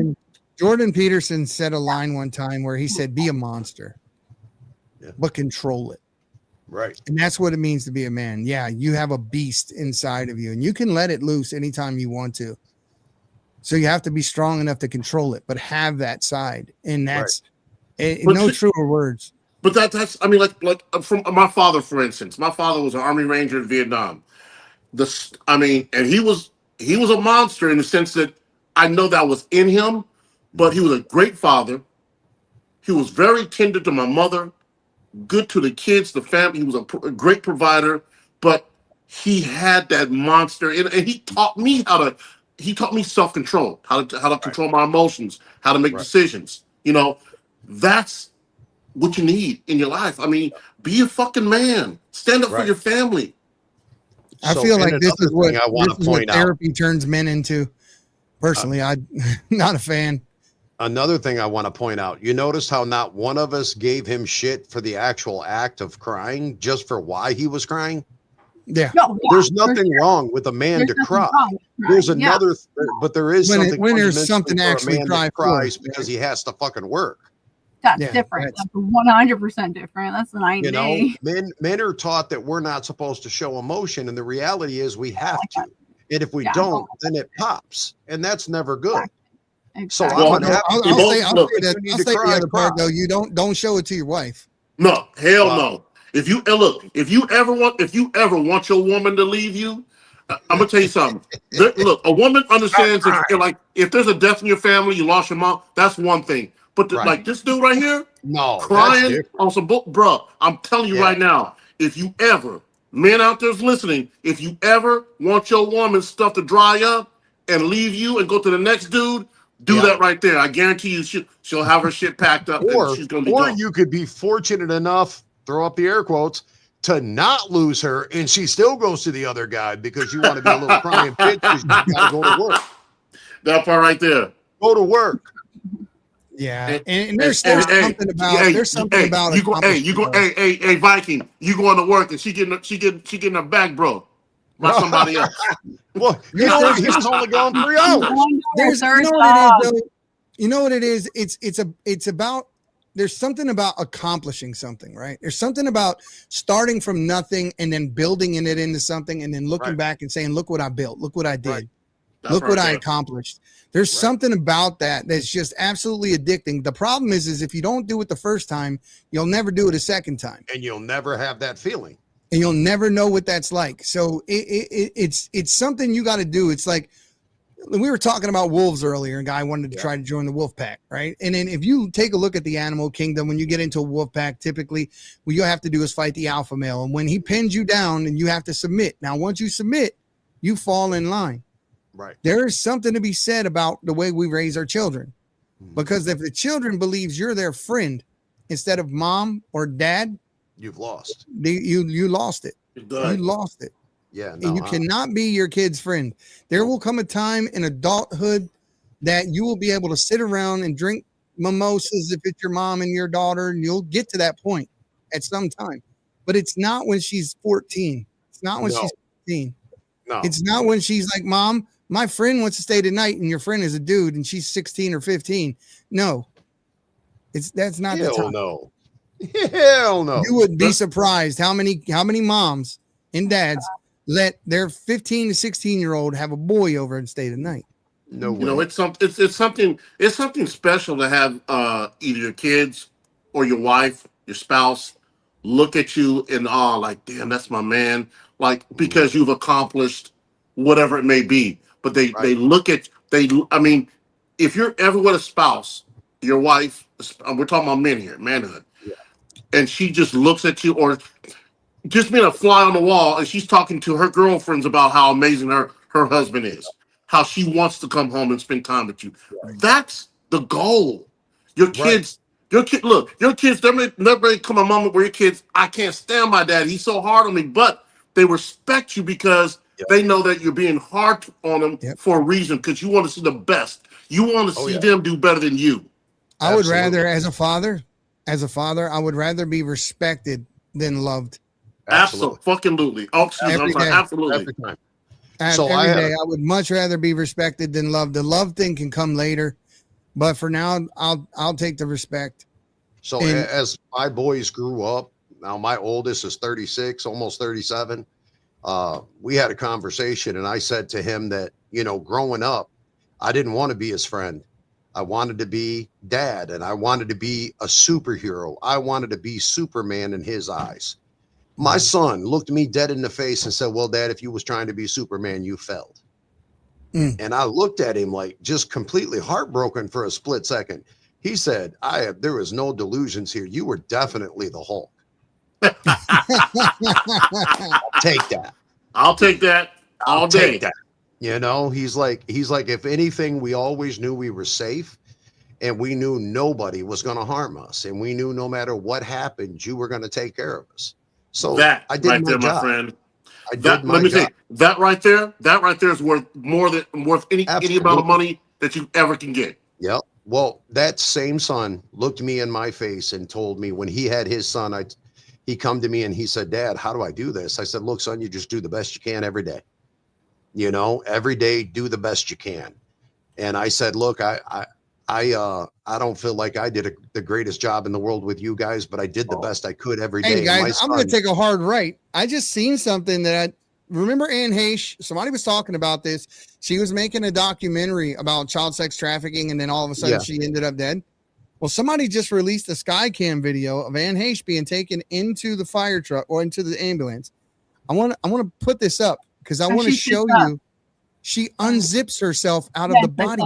[SPEAKER 9] Jordan Peterson said a line one time where he said, be a monster, but control it.
[SPEAKER 10] Right.
[SPEAKER 9] And that's what it means to be a man. Yeah, you have a beast inside of you, and you can let it loose anytime you want to. So you have to be strong enough to control it, but have that side. And that's no truer words.
[SPEAKER 1] But that's I mean, like from my father, for instance. My father was an Army Ranger in Vietnam. And he was a monster in the sense that I know that was in him, but he was a great father. He was very tender to my mother, good to the kids, the family. He was a great provider, but he had that monster, and he taught me self-control, how to control my emotions, how to make decisions. You know, that's what you need in your life. I mean, be a fucking man. Stand up for your family.
[SPEAKER 9] I feel like this is what therapy turns men into. Personally, I'm not a fan.
[SPEAKER 10] Another thing I want to point out, you notice how not one of us gave him shit for the actual act of crying, just for why he was crying?
[SPEAKER 9] Yeah.
[SPEAKER 10] There's nothing wrong with a man to cry. There's another, but there is
[SPEAKER 9] when there's something actually
[SPEAKER 10] cries because he has to fucking work.
[SPEAKER 11] That's different. That's 100% different. That's the 90 day.
[SPEAKER 10] Men are taught that we're not supposed to show emotion, and the reality is we have to. And if we don't, then it pops, and that's never good. So
[SPEAKER 9] I'll say the other part though. You don't show it to your wife.
[SPEAKER 1] No, hell no. If you ever want your woman to leave you, I'm gonna tell you something. Look, a woman understands if there's a death in your family, you lost your mom. That's one thing. But like this dude right here, crying on some book, bro. I'm telling you right now, if you ever, men out there's listening, if you ever want your woman's stuff to dry up and leave you and go to the next dude, do that right there. I guarantee you she'll have her shit packed up and she's gonna be gone.
[SPEAKER 10] You could be fortunate enough, throw up the air quotes, to not lose her, and she still goes to the other guy because you want to be a little crying bitch because you gotta go to work.
[SPEAKER 1] That part right there.
[SPEAKER 10] Go to work.
[SPEAKER 9] Yeah, and there's something about
[SPEAKER 1] you go. Hey, Viking, you going to work and she getting her back broke by somebody else.
[SPEAKER 10] Well, he was only gone 3 hours.
[SPEAKER 9] You know what it is? It's about. There's something about accomplishing something, right? There's something about starting from nothing and then building it into something and then looking back and saying, look what I built. Look what I did. Look what I accomplished. There's something about that that's just absolutely addicting. The problem is if you don't do it the first time, you'll never do it a second time.
[SPEAKER 10] And you'll never have that feeling.
[SPEAKER 9] And you'll never know what that's like. So it's something you got to do. It's like, we were talking about wolves earlier, and a guy wanted to try to join the wolf pack, right? And then if you take a look at the animal kingdom, when you get into a wolf pack, typically what you have to do is fight the alpha male. And when he pins you down, and you have to submit. Now, once you submit, you fall in line.
[SPEAKER 10] Right.
[SPEAKER 9] There is something to be said about the way we raise our children. Because if the children believes you're their friend instead of mom or dad,
[SPEAKER 10] you've lost.
[SPEAKER 9] You lost it. You lost it.
[SPEAKER 10] Yeah,
[SPEAKER 9] and you cannot be your kid's friend. There will come a time in adulthood that you will be able to sit around and drink mimosas if it's your mom and your daughter, and you'll get to that point at some time. But it's not when she's 14. It's not when she's 15. No. It's not when she's like, Mom, my friend wants to stay tonight, and your friend is a dude, and she's 16 or 15. No, that's not the time.
[SPEAKER 10] No. Hell no.
[SPEAKER 9] You would be surprised how many moms and dads let their 15 to 16-year-old have a boy over and stay the night.
[SPEAKER 10] No way.
[SPEAKER 1] You know, it's something special to have either your kids or your wife, your spouse, look at you in awe, like, damn, that's my man. Like, because you've accomplished whatever it may be. But they look at, I mean, if you're ever with a spouse, your wife, we're talking about men here, manhood, and she just looks at you, or just being a fly on the wall, and she's talking to her girlfriends about how amazing her husband is, how she wants to come home and spend time with you. That's the goal. Your kids, your kids, there may come a moment where your kids, I can't stand my dad. He's so hard on me, but they respect you because they know that you're being hard on them for a reason, because you want to see the best. You want to see them do better than you.
[SPEAKER 9] I would rather, as a father, I would rather be respected than loved.
[SPEAKER 1] Absolutely. Absolutely.
[SPEAKER 10] Every time.
[SPEAKER 9] Every day, I would much rather be respected than loved. The love thing can come later, but for now, I'll take the respect.
[SPEAKER 10] So as my boys grew up, now my oldest is 36, almost 37. We had a conversation, and I said to him that, you know, growing up, I didn't want to be his friend. I wanted to be dad, and I wanted to be a superhero. I wanted to be Superman in his eyes. My son looked me dead in the face and said, well, Dad, if you was trying to be Superman, you failed. And I looked at him like just completely heartbroken for a split second. He said, there was no delusions here. You were definitely the Hulk. I'll take that.
[SPEAKER 1] I'll take that all day.
[SPEAKER 10] Take that. You know, he's like, if anything, we always knew we were safe, and we knew nobody was going to harm us. And we knew no matter what happened, you were going to take care of us. So
[SPEAKER 1] that
[SPEAKER 10] I did
[SPEAKER 1] right
[SPEAKER 10] my
[SPEAKER 1] there,
[SPEAKER 10] job.
[SPEAKER 1] my friend.
[SPEAKER 10] I did my
[SPEAKER 1] let me
[SPEAKER 10] job.
[SPEAKER 1] say that right there is worth any amount of money that you ever can get.
[SPEAKER 10] Yep. Well, that same son looked me in my face and told me when he had his son, he come to me and he said, Dad, how do I do this? I said, look, son, you just do the best you can every day. You know, every day, do the best you can. And I said, look, I don't feel like I did the greatest job in the world with you guys, but I did the best I could every day.
[SPEAKER 9] Hey guys, I'm going to take a hard right. I just seen something that I remember. Anne Heche, somebody was talking about this. She was making a documentary about child sex trafficking, and then all of a sudden she ended up dead. Well, somebody just released a Skycam video of Anne Heche being taken into the fire truck or into the ambulance. I want to put this up because I want to show you. She unzips herself out of the body.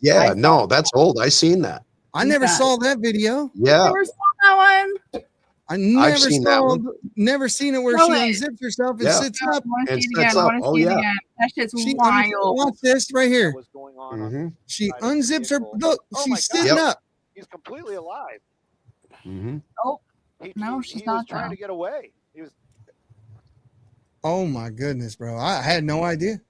[SPEAKER 10] Yeah, no, that's old. I seen that.
[SPEAKER 9] I never saw that video.
[SPEAKER 10] Yeah.
[SPEAKER 11] Never saw that one.
[SPEAKER 9] I never
[SPEAKER 10] seen that one.
[SPEAKER 9] Never seen it where she unzips herself and sits up.
[SPEAKER 10] And sits up. Oh, yeah.
[SPEAKER 11] That shit's wild.
[SPEAKER 9] Watch this right here.
[SPEAKER 19] What's going on?
[SPEAKER 9] She unzips her. Look, she's sitting up.
[SPEAKER 19] He's completely alive.
[SPEAKER 11] Oh, no, she's not
[SPEAKER 19] trying to get away. He was.
[SPEAKER 9] Oh my goodness, bro! I had no idea.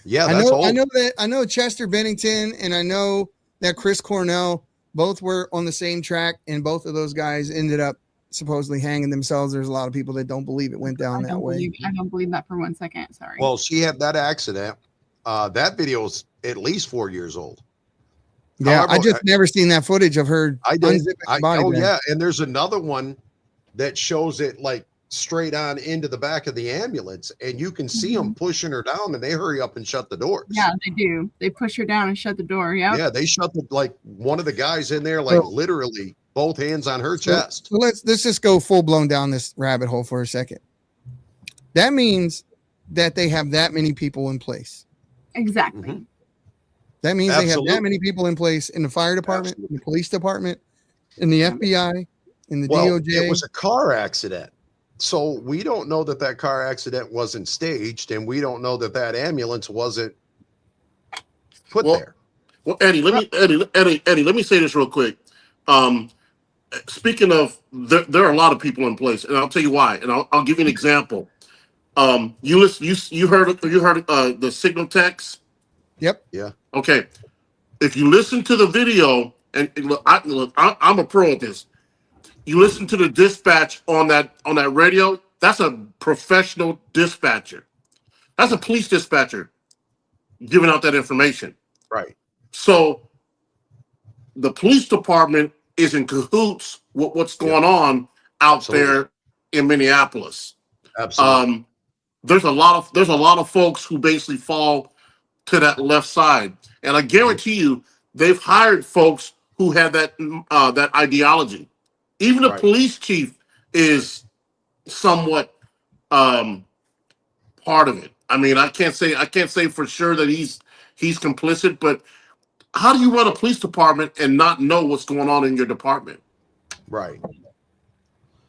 [SPEAKER 10] Yeah, that's old.
[SPEAKER 9] I know Chester Bennington, and I know that Chris Cornell Both were on the same track, and both of those guys ended up supposedly hanging themselves. There's a lot of people that don't believe it went down that way.
[SPEAKER 11] I don't believe that for 1 second. Sorry.
[SPEAKER 10] Well, she had that accident. That video is at least 4 years old.
[SPEAKER 9] Yeah,
[SPEAKER 10] However,
[SPEAKER 9] I just never seen that footage of her.
[SPEAKER 10] I did.
[SPEAKER 9] Body bag.
[SPEAKER 10] Yeah, and there's another one that shows it like straight on into the back of the ambulance, and you can see them pushing her down, and they hurry up and shut the doors.
[SPEAKER 11] Yeah, they do. They push her down and shut the door. Yeah.
[SPEAKER 10] They shut one of the guys in there, like literally both hands on her chest.
[SPEAKER 9] So let's just go full blown down this rabbit hole for a second. That means that they have that many people in place.
[SPEAKER 11] Exactly.
[SPEAKER 9] That means they have that many people in place in the fire department, in the police department, in the FBI, in the DOJ.
[SPEAKER 10] It was a car accident. So we don't know that car accident wasn't staged, and we don't know that ambulance wasn't put there.
[SPEAKER 1] Well, Eddie, let me say this real quick. Speaking of, there are a lot of people in place, and I'll tell you why. And I'll give you an example. You heard the signal text?
[SPEAKER 9] Yep.
[SPEAKER 10] Yeah.
[SPEAKER 1] Okay. If you listen to the video, and look, I'm a pro at this. You listen to the dispatch on that radio. That's a professional dispatcher. That's a police dispatcher giving out that information.
[SPEAKER 10] Right.
[SPEAKER 1] So the police department is in cahoots with what's going on out there in Minneapolis.
[SPEAKER 10] Absolutely.
[SPEAKER 1] There's a lot of folks who basically fall to that left side, and I guarantee you, they've hired folks who have that ideology. Even the police chief is somewhat part of it. I mean, I can't say for sure that he's complicit, but how do you run a police department and not know what's going on in your department?
[SPEAKER 10] Right.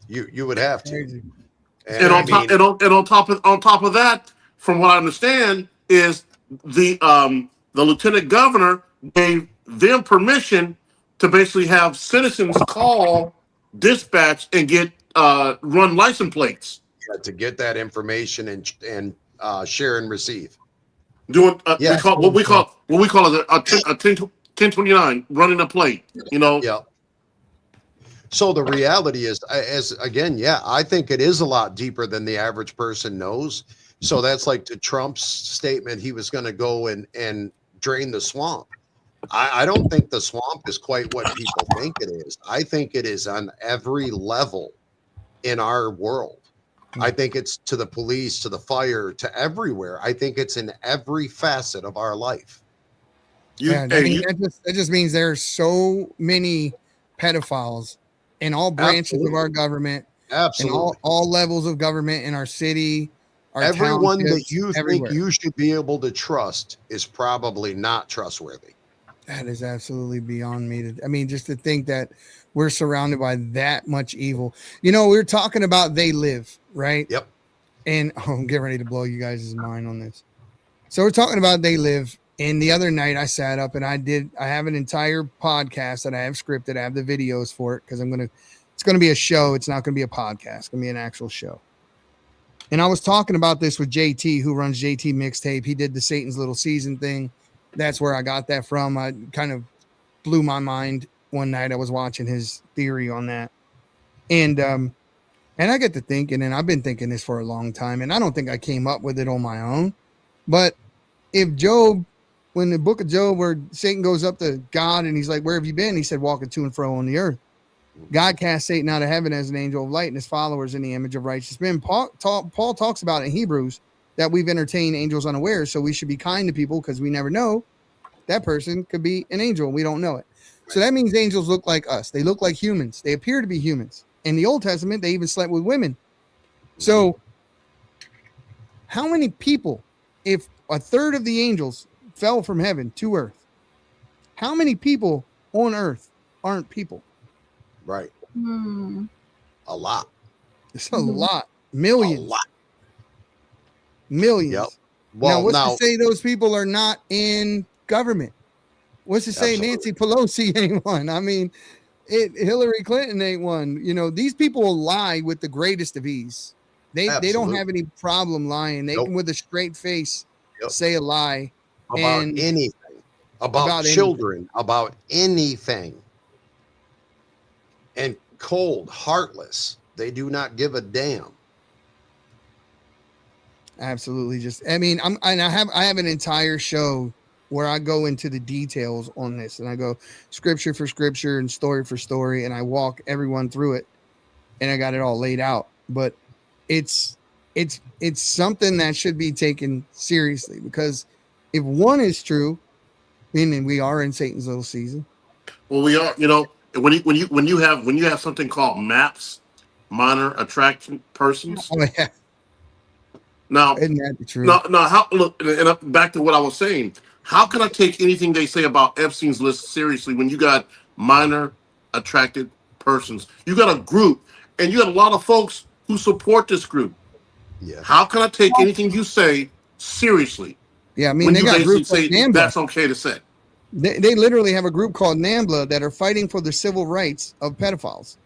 [SPEAKER 10] You would have to.
[SPEAKER 1] And on top of that, from what I understand, is the lieutenant governor gave them permission to basically have citizens call dispatch and get run license plates.
[SPEAKER 10] Yeah, to get that information and share and receive.
[SPEAKER 1] Doing what we call a 1029 running a plate.
[SPEAKER 10] Yeah. So the reality is, I think it is a lot deeper than the average person knows. So that's like to Trump's statement, he was going to go and drain the swamp. I don't think the swamp is quite what people think it is. I think it is on every level in our world. I think it's to the police, to the fire, to everywhere. I think it's in every facet of our life.
[SPEAKER 9] That just means there's so many pedophiles in all branches of our government.
[SPEAKER 10] Absolutely.
[SPEAKER 9] In all levels of government in our city.
[SPEAKER 10] Everyone that you think you should be able to trust is probably not trustworthy.
[SPEAKER 9] That is absolutely beyond me. Just to think that we're surrounded by that much evil. We were talking about They Live, right?
[SPEAKER 10] Yep.
[SPEAKER 9] And I'm getting ready to blow you guys' mind on this. So we're talking about They Live. And the other night I sat up and I have an entire podcast that I have scripted. I have the videos for it because it's going to be a show. It's not going to be a podcast. It's going to be an actual show. And I was talking about this with JT, who runs JT Mixtape. He did the Satan's Little Season thing. That's where I got that from. I kind of blew my mind one night. I was watching his theory on that. And I get to thinking, and I've been thinking this for a long time, and I don't think I came up with it on my own. But if Job, when the book of Job, where Satan goes up to God and he's like, "Where have you been?" He said, "Walking to and fro on the earth." God cast Satan out of heaven as an angel of light and his followers in the image of righteous men. Paul talks about in Hebrews that we've entertained angels unawares, so we should be kind to people because we never know that person could be an angel. We don't know it. So that means angels look like us. They look like humans. They appear to be humans. In the Old Testament, they even slept with women. So how many people, if a third of the angels fell from heaven to earth, how many people on earth aren't people?
[SPEAKER 10] Right. A lot.
[SPEAKER 9] It's a lot. Millions.
[SPEAKER 10] A lot.
[SPEAKER 9] Millions.
[SPEAKER 10] Yep. Well,
[SPEAKER 9] now, what's to say those people are not in government? What's to say Nancy Pelosi ain't one? Hillary Clinton ain't one. These people will lie with the greatest of ease. They don't have any problem lying. They can, with a straight face, say a lie
[SPEAKER 10] about anything, about children, about anything. cold, heartless. They do not give a damn.
[SPEAKER 9] Absolutely. I have an entire show where I go into the details on this, and I go scripture for scripture and story for story, and I walk everyone through it, and I got it all laid out. But it's something that should be taken seriously, because if one is true, meaning we are in Satan's little season.
[SPEAKER 1] Well, we are. When you have something called MAPS, minor attraction persons.
[SPEAKER 9] Oh yeah.
[SPEAKER 1] Now,
[SPEAKER 9] isn't that the truth?
[SPEAKER 1] Now, how look? And back to what I was saying. How can I take anything they say about Epstein's list seriously when you got minor attracted persons? You got a group, and you got a lot of folks who support this group.
[SPEAKER 10] Yeah.
[SPEAKER 1] How can I take anything you say seriously?
[SPEAKER 9] Yeah, I mean,
[SPEAKER 1] when
[SPEAKER 9] they
[SPEAKER 1] you
[SPEAKER 9] got
[SPEAKER 1] basically
[SPEAKER 9] groups like
[SPEAKER 1] say
[SPEAKER 9] NAMBLA.
[SPEAKER 1] that's okay to say.
[SPEAKER 9] They literally have a group called NAMBLA that are fighting for the civil rights of pedophiles.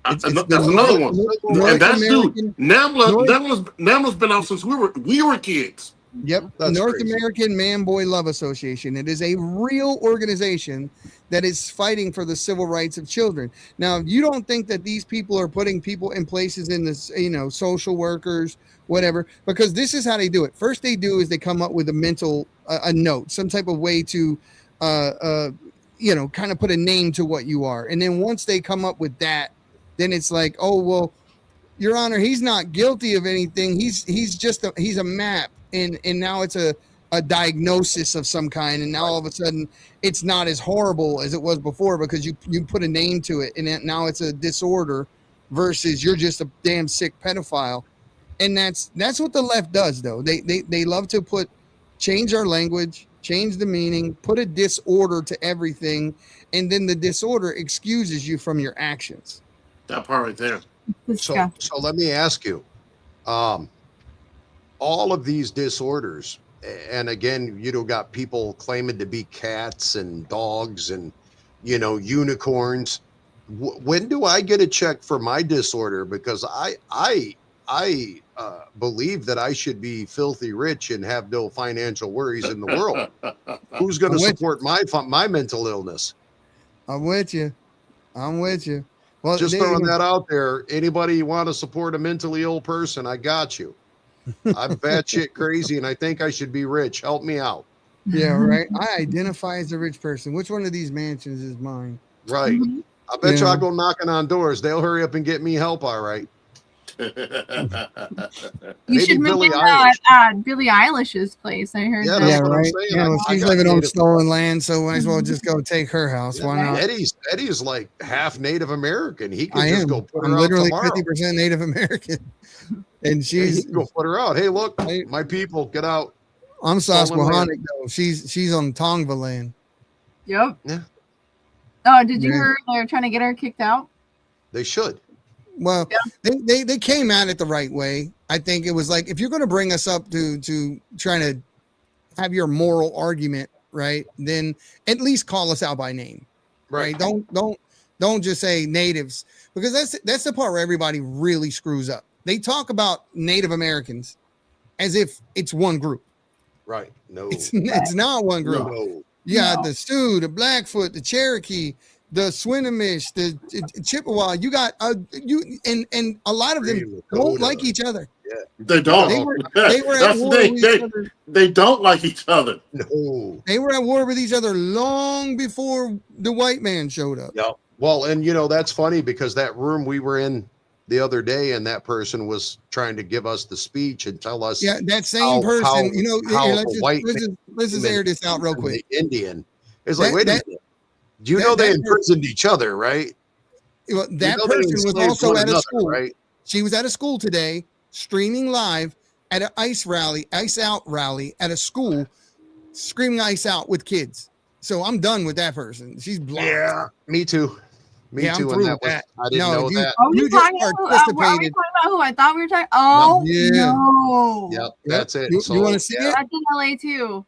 [SPEAKER 1] That's another one. And that's dude. NAMBLA's been out since we were kids.
[SPEAKER 9] Yep.
[SPEAKER 10] That's
[SPEAKER 9] North
[SPEAKER 10] crazy.
[SPEAKER 9] American Man Boy Love Association. It is a real organization that is fighting for the civil rights of children. Now, you don't think that these people are putting people in places in this, social workers, whatever, because this is how they do it. First they do is they come up with a note, some type of way to, kind of put a name to what you are. And then once they come up with that, then it's like, oh, well, Your Honor, he's not guilty of anything. He's a map. And now it's a diagnosis of some kind, and now all of a sudden it's not as horrible as it was before because you put a name to it, and now it's a disorder versus you're just a damn sick pedophile. And that's what the left does, though. They love to change our language, change the meaning, put a disorder to everything, and then the disorder excuses you from your actions.
[SPEAKER 1] That part right there.
[SPEAKER 10] So let me ask you, all of these disorders, and again, got people claiming to be cats and dogs and, unicorns. When do I get a check for my disorder? Because I believe that I should be filthy rich and have no financial worries in the world. Who's going to support my mental illness?
[SPEAKER 9] I'm with you. Well,
[SPEAKER 10] just throwing that out there. Anybody want to support a mentally ill person? I got you. I'm batshit crazy, and I think I should be rich. Help me out.
[SPEAKER 9] Yeah, right. I identify as a rich person. Which one of these mansions is mine?
[SPEAKER 10] Right. I bet you I'll go knocking on doors. They'll hurry up and get me help. All right.
[SPEAKER 11] You should move in Billie Eilish's place. I heard.
[SPEAKER 10] Yeah, right.
[SPEAKER 9] Yeah, well, she's living on stolen land, so might as well just go take her house.
[SPEAKER 10] Yeah,
[SPEAKER 9] why not?
[SPEAKER 10] Eddie's like half Native American. He can go put her
[SPEAKER 9] I'm
[SPEAKER 10] out
[SPEAKER 9] literally
[SPEAKER 10] tomorrow.
[SPEAKER 9] 50% Native American, and
[SPEAKER 10] he can go put her out. Hey, look, my people, get out.
[SPEAKER 9] I'm Susquehannock though. She's on Tongva land.
[SPEAKER 11] Yep.
[SPEAKER 10] Yeah.
[SPEAKER 11] Oh, did you hear they're trying to get her kicked out?
[SPEAKER 10] They should.
[SPEAKER 9] Well, they came at it the right way. I think it was like, if you're going to bring us up to trying to have your moral argument, right, then at least call us out by name, right? Don't just say natives, because that's the part where everybody really screws up. They talk about Native Americans as if it's one group.
[SPEAKER 10] Right. No,
[SPEAKER 9] it's not one group.
[SPEAKER 10] No.
[SPEAKER 9] Yeah, the Sioux, the Blackfoot, the Cherokee, the Swinomish, the Chippewa. You got and a lot of them don't like each other.
[SPEAKER 10] Yeah,
[SPEAKER 1] they don't.
[SPEAKER 9] They were at war with each other.
[SPEAKER 1] They don't like each other.
[SPEAKER 10] No,
[SPEAKER 9] they were at war with each other long before the white man showed up.
[SPEAKER 10] Yeah. Well, and that's funny because that room we were in the other day, and that person was trying to give us the speech and tell us.
[SPEAKER 9] Yeah, that same person. Let's just air this out real quick.
[SPEAKER 10] The Indian is like, wait a minute. Do you know they imprisoned each other, right?
[SPEAKER 9] Well, that person was also at a school. Right? She was at a school today, streaming live at an ice out rally at a school, screaming "ice out" with kids. So I'm done with that person. She's blind.
[SPEAKER 10] Yeah, me too. Me too.
[SPEAKER 9] I'm
[SPEAKER 10] that was, I didn't know that.
[SPEAKER 11] Are we talking about who I thought we were talking? Oh,
[SPEAKER 9] yeah.
[SPEAKER 11] No.
[SPEAKER 10] Yep, that's it.
[SPEAKER 9] You want to see it?
[SPEAKER 11] That's in LA too.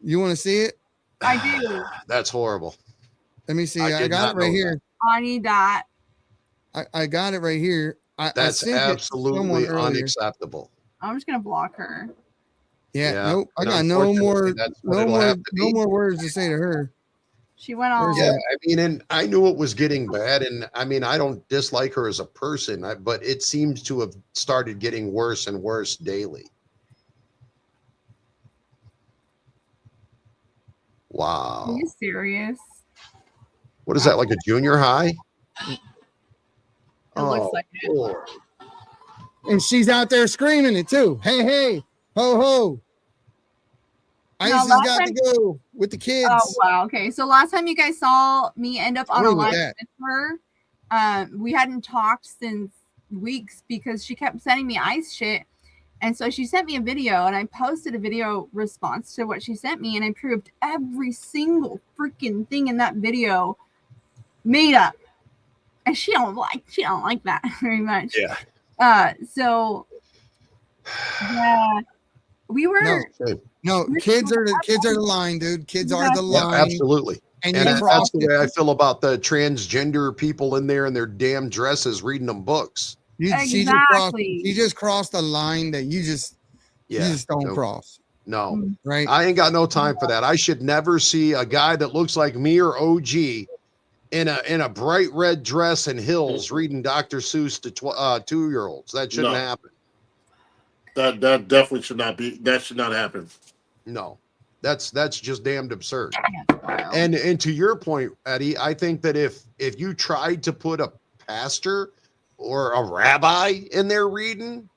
[SPEAKER 9] You want to see it?
[SPEAKER 11] I do.
[SPEAKER 10] That's horrible.
[SPEAKER 9] Let me see. I got it right here.
[SPEAKER 11] I need that.
[SPEAKER 9] I got it right here.
[SPEAKER 10] That's absolutely unacceptable.
[SPEAKER 11] I'm just gonna block her.
[SPEAKER 9] Yeah. Nope. I got no more words to say to her.
[SPEAKER 11] She went all.
[SPEAKER 10] Yeah, I mean, and I knew it was getting bad, and I mean, I don't dislike her as a person, but it seems to have started getting worse and worse daily. Wow.
[SPEAKER 11] Are you serious?
[SPEAKER 10] What is that, like a junior high?
[SPEAKER 11] It looks like it.
[SPEAKER 10] Lord.
[SPEAKER 9] And she's out there screaming it too. Hey, hey, ho, ho. Ice has got to go with the kids.
[SPEAKER 11] Oh, wow. Okay. So last time you guys saw me end up on a live
[SPEAKER 9] that.
[SPEAKER 11] with her, we hadn't talked since weeks because she kept sending me ice shit. And so she sent me a video and I posted a video response to what she sent me. And I proved every single freaking thing in that video made up. And she don't like that very much.
[SPEAKER 10] Yeah.
[SPEAKER 11] So yeah, we were
[SPEAKER 9] no kids are the line, dude. Kids are the line.
[SPEAKER 10] Yeah, absolutely.
[SPEAKER 9] And
[SPEAKER 10] that's the way I feel about the transgender people in there in their damn dresses reading them books.
[SPEAKER 9] She just crossed a line that you just don't cross.
[SPEAKER 10] No,
[SPEAKER 9] right?
[SPEAKER 10] I ain't got no time for that. I should never see a guy that looks like me or OG in a bright red dress and heels reading Dr. Seuss to 2-year-olds. That shouldn't happen.
[SPEAKER 1] That definitely should not be. That should not happen.
[SPEAKER 10] No, that's just damned absurd. And to your point, Eddie, I think that if you tried to put a pastor or a rabbi in there reading,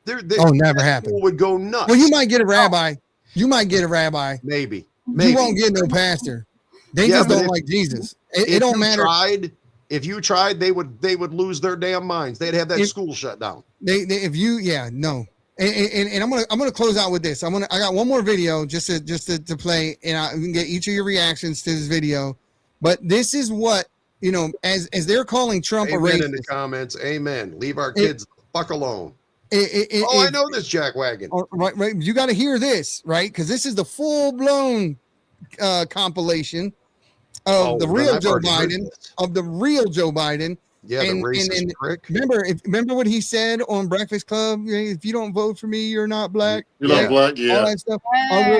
[SPEAKER 9] never happened.
[SPEAKER 10] Would go nuts.
[SPEAKER 9] Well, you might get a rabbi. You might get a rabbi.
[SPEAKER 10] Maybe.
[SPEAKER 9] You won't get no pastor. They just don't like Jesus. It don't matter.
[SPEAKER 10] If you tried, they would lose their damn minds. They'd have that school shut down.
[SPEAKER 9] No. And I'm gonna close out with this. I got one more video just to play, and I can get each of your reactions to this video. But this is what, as they're calling Trump a racist.
[SPEAKER 10] In the comments, amen. Leave our kids the fuck alone. I know this jackwagon.
[SPEAKER 9] Right. You got to hear this, right? Because this is the full blown compilation of the real Joe Biden.
[SPEAKER 10] Yeah, the racist prick.
[SPEAKER 9] Remember what he said on Breakfast Club? If you don't vote for me, you're not black.
[SPEAKER 1] You're not black, yeah.
[SPEAKER 9] All that stuff.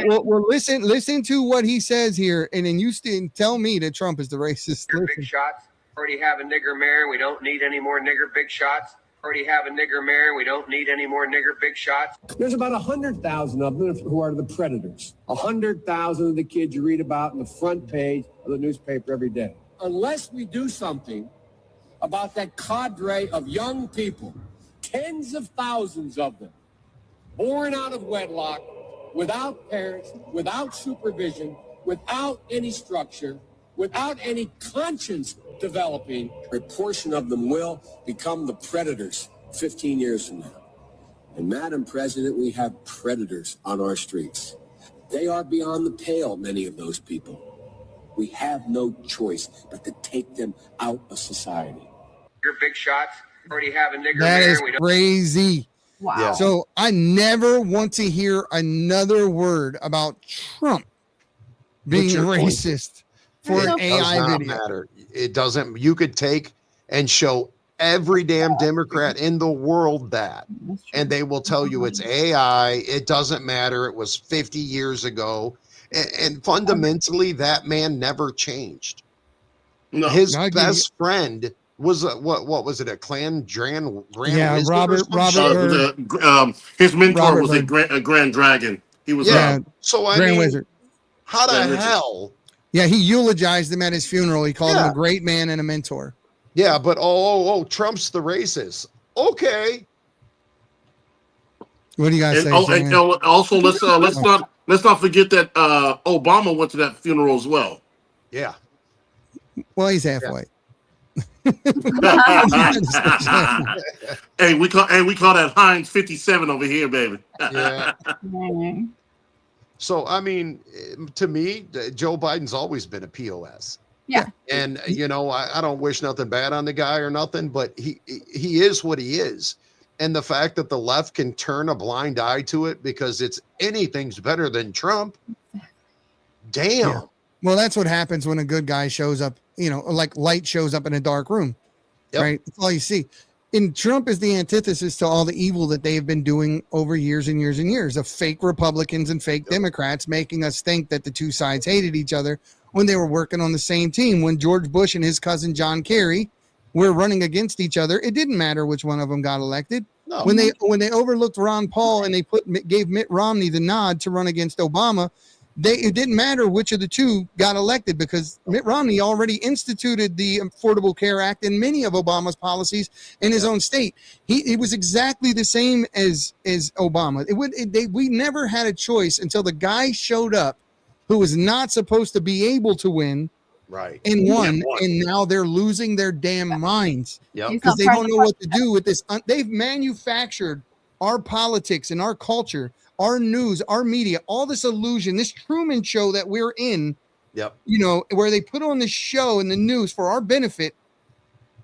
[SPEAKER 9] Well, listen to what he says here, and then you tell me that Trump is the racist.
[SPEAKER 20] Big shots. Already have a nigger mayor. We don't need any more nigger big shots. Already have a nigger mayor. We don't need any more nigger big shots.
[SPEAKER 21] There's about 100,000 of them who are the predators. 100,000 of the kids you read about on the front page of the newspaper every day. Unless we do something about that cadre of young people, tens of thousands of them, born out of wedlock, without parents, without supervision, without any structure, without any conscience developing, a portion of them will become the predators 15 years from now. And Madam President, we have predators on our streets. They are beyond the pale, many of those people. We have no choice but to take them out of society.
[SPEAKER 20] Your big shots. Already have a nigger
[SPEAKER 9] That
[SPEAKER 20] mayor.
[SPEAKER 9] is crazy.
[SPEAKER 11] Wow.
[SPEAKER 10] Yeah.
[SPEAKER 9] So I never want to hear another word about Trump being racist for an AI video.
[SPEAKER 10] Matter. It doesn't. You could take and show every damn Democrat in the world that, and they will tell you it's AI. It doesn't matter. It was 50 years ago. And fundamentally, that man never changed.
[SPEAKER 1] No.
[SPEAKER 10] His best friend was what was it? A Grand
[SPEAKER 9] Robert.
[SPEAKER 1] His mentor
[SPEAKER 9] Robert
[SPEAKER 1] was a Grand Dragon. He was
[SPEAKER 10] So I
[SPEAKER 9] Grand
[SPEAKER 10] mean,
[SPEAKER 9] Wizard.
[SPEAKER 10] how the hell?
[SPEAKER 9] Yeah, he eulogized him at his funeral. He called him a great man and a mentor.
[SPEAKER 10] Yeah, but Trump's the racist. Okay.
[SPEAKER 9] What do you guys say?
[SPEAKER 1] And also, let's not forget that Obama went to that funeral as well.
[SPEAKER 10] Yeah.
[SPEAKER 9] Well, he's halfway.
[SPEAKER 1] Hey, we call that Heinz 57 over here, baby.
[SPEAKER 10] Yeah. So I mean, to me, Joe Biden's always been a POS.
[SPEAKER 11] Yeah.
[SPEAKER 10] And I don't wish nothing bad on the guy or nothing, but he is what he is. And the fact that the left can turn a blind eye to it because it's anything's better than Trump. Damn.
[SPEAKER 9] Yeah. Well, that's what happens when a good guy shows up, like light shows up in a dark room, right? That's all you see. And Trump is the antithesis to all the evil that they've been doing over years and years and years of fake Republicans and fake Democrats making us think that the two sides hated each other when they were working on the same team. When George Bush and his cousin John Kerry were running against each other, it didn't matter which one of them got elected.
[SPEAKER 10] No.
[SPEAKER 9] When they overlooked Ron Paul and they gave Mitt Romney the nod to run against Obama, it didn't matter which of the two got elected, because Mitt Romney already instituted the Affordable Care Act and many of Obama's policies in his own state. It was exactly the same as Obama. We never had a choice until the guy showed up who was not supposed to be able to win.
[SPEAKER 10] Right.
[SPEAKER 9] And won, and now they're losing their damn minds
[SPEAKER 10] Yep.
[SPEAKER 9] because they don't know what to do with this. They've manufactured our politics and our culture, our news, our media, all this illusion, this Truman Show that we're in.
[SPEAKER 10] Yep.
[SPEAKER 9] You know, where they put on the show and the news for our benefit,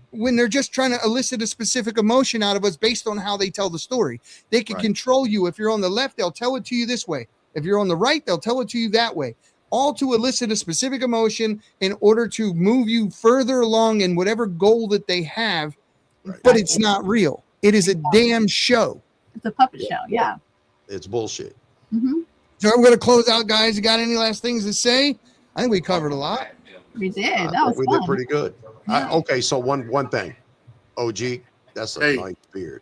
[SPEAKER 9] when they're just trying to elicit a specific emotion out of us based on how they tell the story. They can control you. If you're on the left, they'll tell it to you this way. If you're on the right, they'll tell it to you that way. All to elicit a specific emotion in order to move you further along in whatever goal that they have, but it's not real. It is a damn show.
[SPEAKER 11] It's a puppet show, yeah.
[SPEAKER 10] It's bullshit.
[SPEAKER 11] Mm-hmm.
[SPEAKER 9] So I'm going to close out, guys. You got any last things to say? I think we covered a lot.
[SPEAKER 11] We did. That was
[SPEAKER 10] we
[SPEAKER 11] fun.
[SPEAKER 10] did pretty good. Okay, so one thing. OG, that's a nice beard.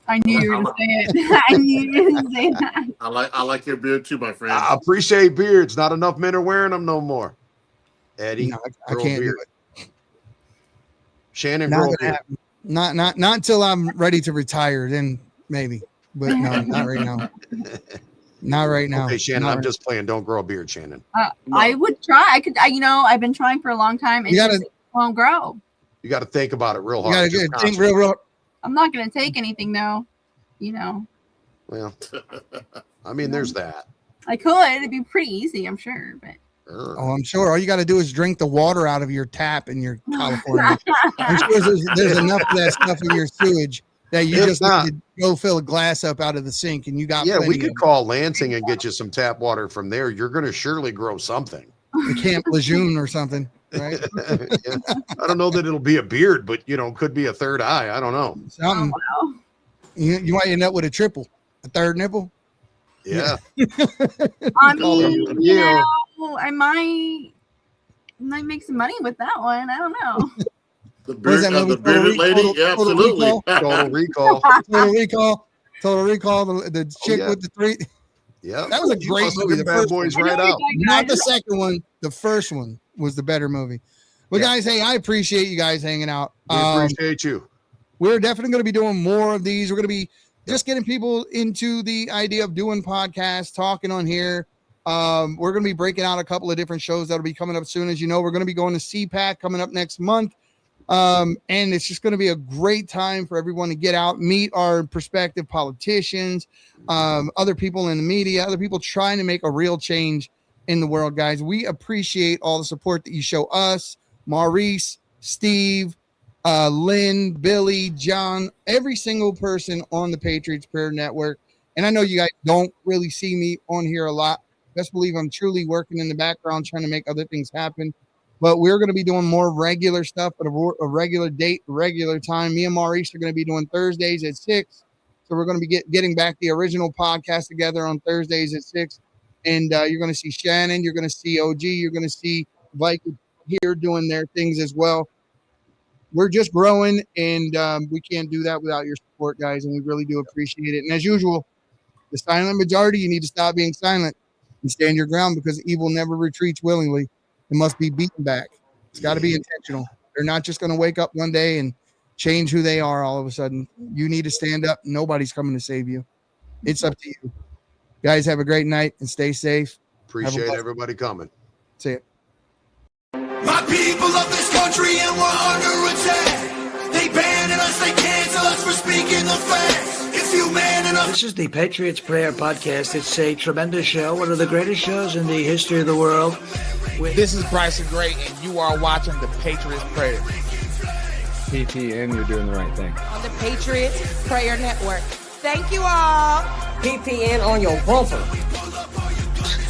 [SPEAKER 11] I knew you were going to say it. I knew you were going to say that.
[SPEAKER 1] I like your beard too, my friend.
[SPEAKER 10] I appreciate beards. Not enough men are wearing them no more. Eddie,
[SPEAKER 9] no, I can't do it.
[SPEAKER 10] Shannon,
[SPEAKER 9] not until I'm ready to retire, then maybe. But no, not right now. Not right now.
[SPEAKER 10] Okay, Shannon, I'm just playing. Don't grow a beard, Shannon.
[SPEAKER 11] I would try. I've been trying for a long time. It won't grow.
[SPEAKER 10] You got to think about it real hard.
[SPEAKER 9] You got to think real.
[SPEAKER 11] I'm not going to take anything, though. You know.
[SPEAKER 10] Well, I mean, there's that.
[SPEAKER 11] I could. It'd be pretty easy, I'm sure. But
[SPEAKER 9] oh, I'm sure. All you got to do is drink the water out of your tap in your California. I'm sure there's enough of that stuff in your sewage that you just need to go fill a glass up out of the sink, and you got.
[SPEAKER 10] Yeah, we could call Lansing and get you some tap water from there. You're going to surely grow something.
[SPEAKER 9] Camp Lejeune or something. Right?
[SPEAKER 10] Yeah. I don't know that it'll be a beard, but could be a third eye. I don't know.
[SPEAKER 9] Something.
[SPEAKER 11] Oh, wow.
[SPEAKER 9] You might end up with a third nipple.
[SPEAKER 10] Yeah.
[SPEAKER 11] I mean, you know, I might make some money with that one. I don't know.
[SPEAKER 1] The bearded lady, yeah, absolutely.
[SPEAKER 10] Total Recall.
[SPEAKER 9] Total Recall. The chick with the three.
[SPEAKER 10] Yeah,
[SPEAKER 9] that was a great movie. The first
[SPEAKER 10] boys right out.
[SPEAKER 9] Not the second one. The first one was the better movie. Well, guys, hey, I appreciate you guys hanging out.
[SPEAKER 10] We appreciate you.
[SPEAKER 9] We're definitely going to be doing more of these. We're going to be just getting people into the idea of doing podcasts, talking on here. We're going to be breaking out a couple of different shows that'll be coming up soon. As you know, we're going to be going to CPAC coming up next month. And it's just going to be a great time for everyone to get out, meet our prospective politicians, other people in the media, other people trying to make a real change in the world, guys. We appreciate all the support that you show us, Maurice, Steve, Lynn, Billy, John, every single person on the Patriots Prayer Network. And I know you guys don't really see me on here a lot. Best believe I'm truly working in the background trying to make other things happen. But we're going to be doing more regular stuff at a regular date, regular time. Me and Maurice are going to be doing Thursdays at 6. So we're going to be getting back the original podcast together on Thursdays at 6. And you're going to see Shannon. You're going to see OG. You're going to see Viking here doing their things as well. We're just growing, and we can't do that without your support, guys. And we really do appreciate it. And as usual, the silent majority, you need to stop being silent and stand your ground, because evil never retreats willingly. It must be beaten back. It's got to be intentional. They're not just going to wake up one day and change who they are all of a sudden. You need to stand up. Nobody's coming to save you. It's up to you. Guys, have a great night and stay safe.
[SPEAKER 10] Appreciate everybody coming.
[SPEAKER 9] See ya.
[SPEAKER 2] My people of this country, and we're under attack. They banning us, they cancel us for speaking the facts. If you man enough.
[SPEAKER 3] This is the Patriots Prayer podcast. It's a tremendous show, one of the greatest shows in the history of the world.
[SPEAKER 4] This is Bryson Gray, and you are watching the Patriots Prayer.
[SPEAKER 5] PPN, you're doing the right thing.
[SPEAKER 6] On the Patriots Prayer Network. Thank you all.
[SPEAKER 7] PPN on your bumper.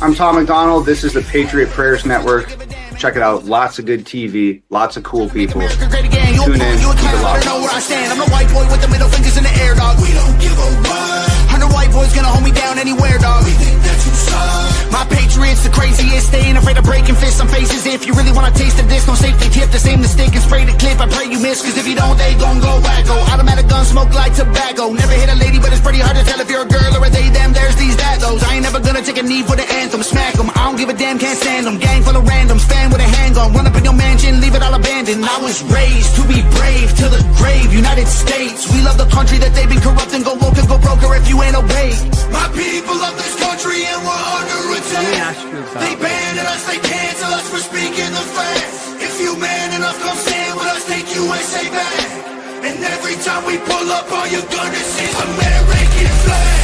[SPEAKER 8] I'm Tom McDonald. This is the Patriot Prayers Network. Check it out. Lots of good TV. Lots of cool people. Tune in. Keep it locked.
[SPEAKER 2] Know where I stand. I'm the white boy with the middle fingers in the air, dog. We don't give a what. 100 white boys gonna hold me down anywhere, dog. We think that you suck. My Patriots the craziest. They ain't afraid to break breaking fists on faces. If you really wanna taste of this, no safety tip. The same mistake and spray the clip. I pray you miss, cause if you don't, they gon' go wacko. Automatic gun smoke like tobacco. Never hit a lady, but it's pretty hard to tell if you're a girl or a they, them, there's these, that, those. I ain't never gonna take a knee for the anthem. Smack them, I don't give a damn, can't stand them. Gang full of randoms, fan with a handgun. Run up in your mansion, leave it all abandoned. I was raised to be brave, to the grave. United States, we love the country that they've been corrupting. Go woke and go broker if you ain't awake. My people love this country and we're under attack. They banning us, they cancel us for speaking the facts. If you man enough, come stand with us, take USA back. And every time we pull up, all you're gonna see is American flag.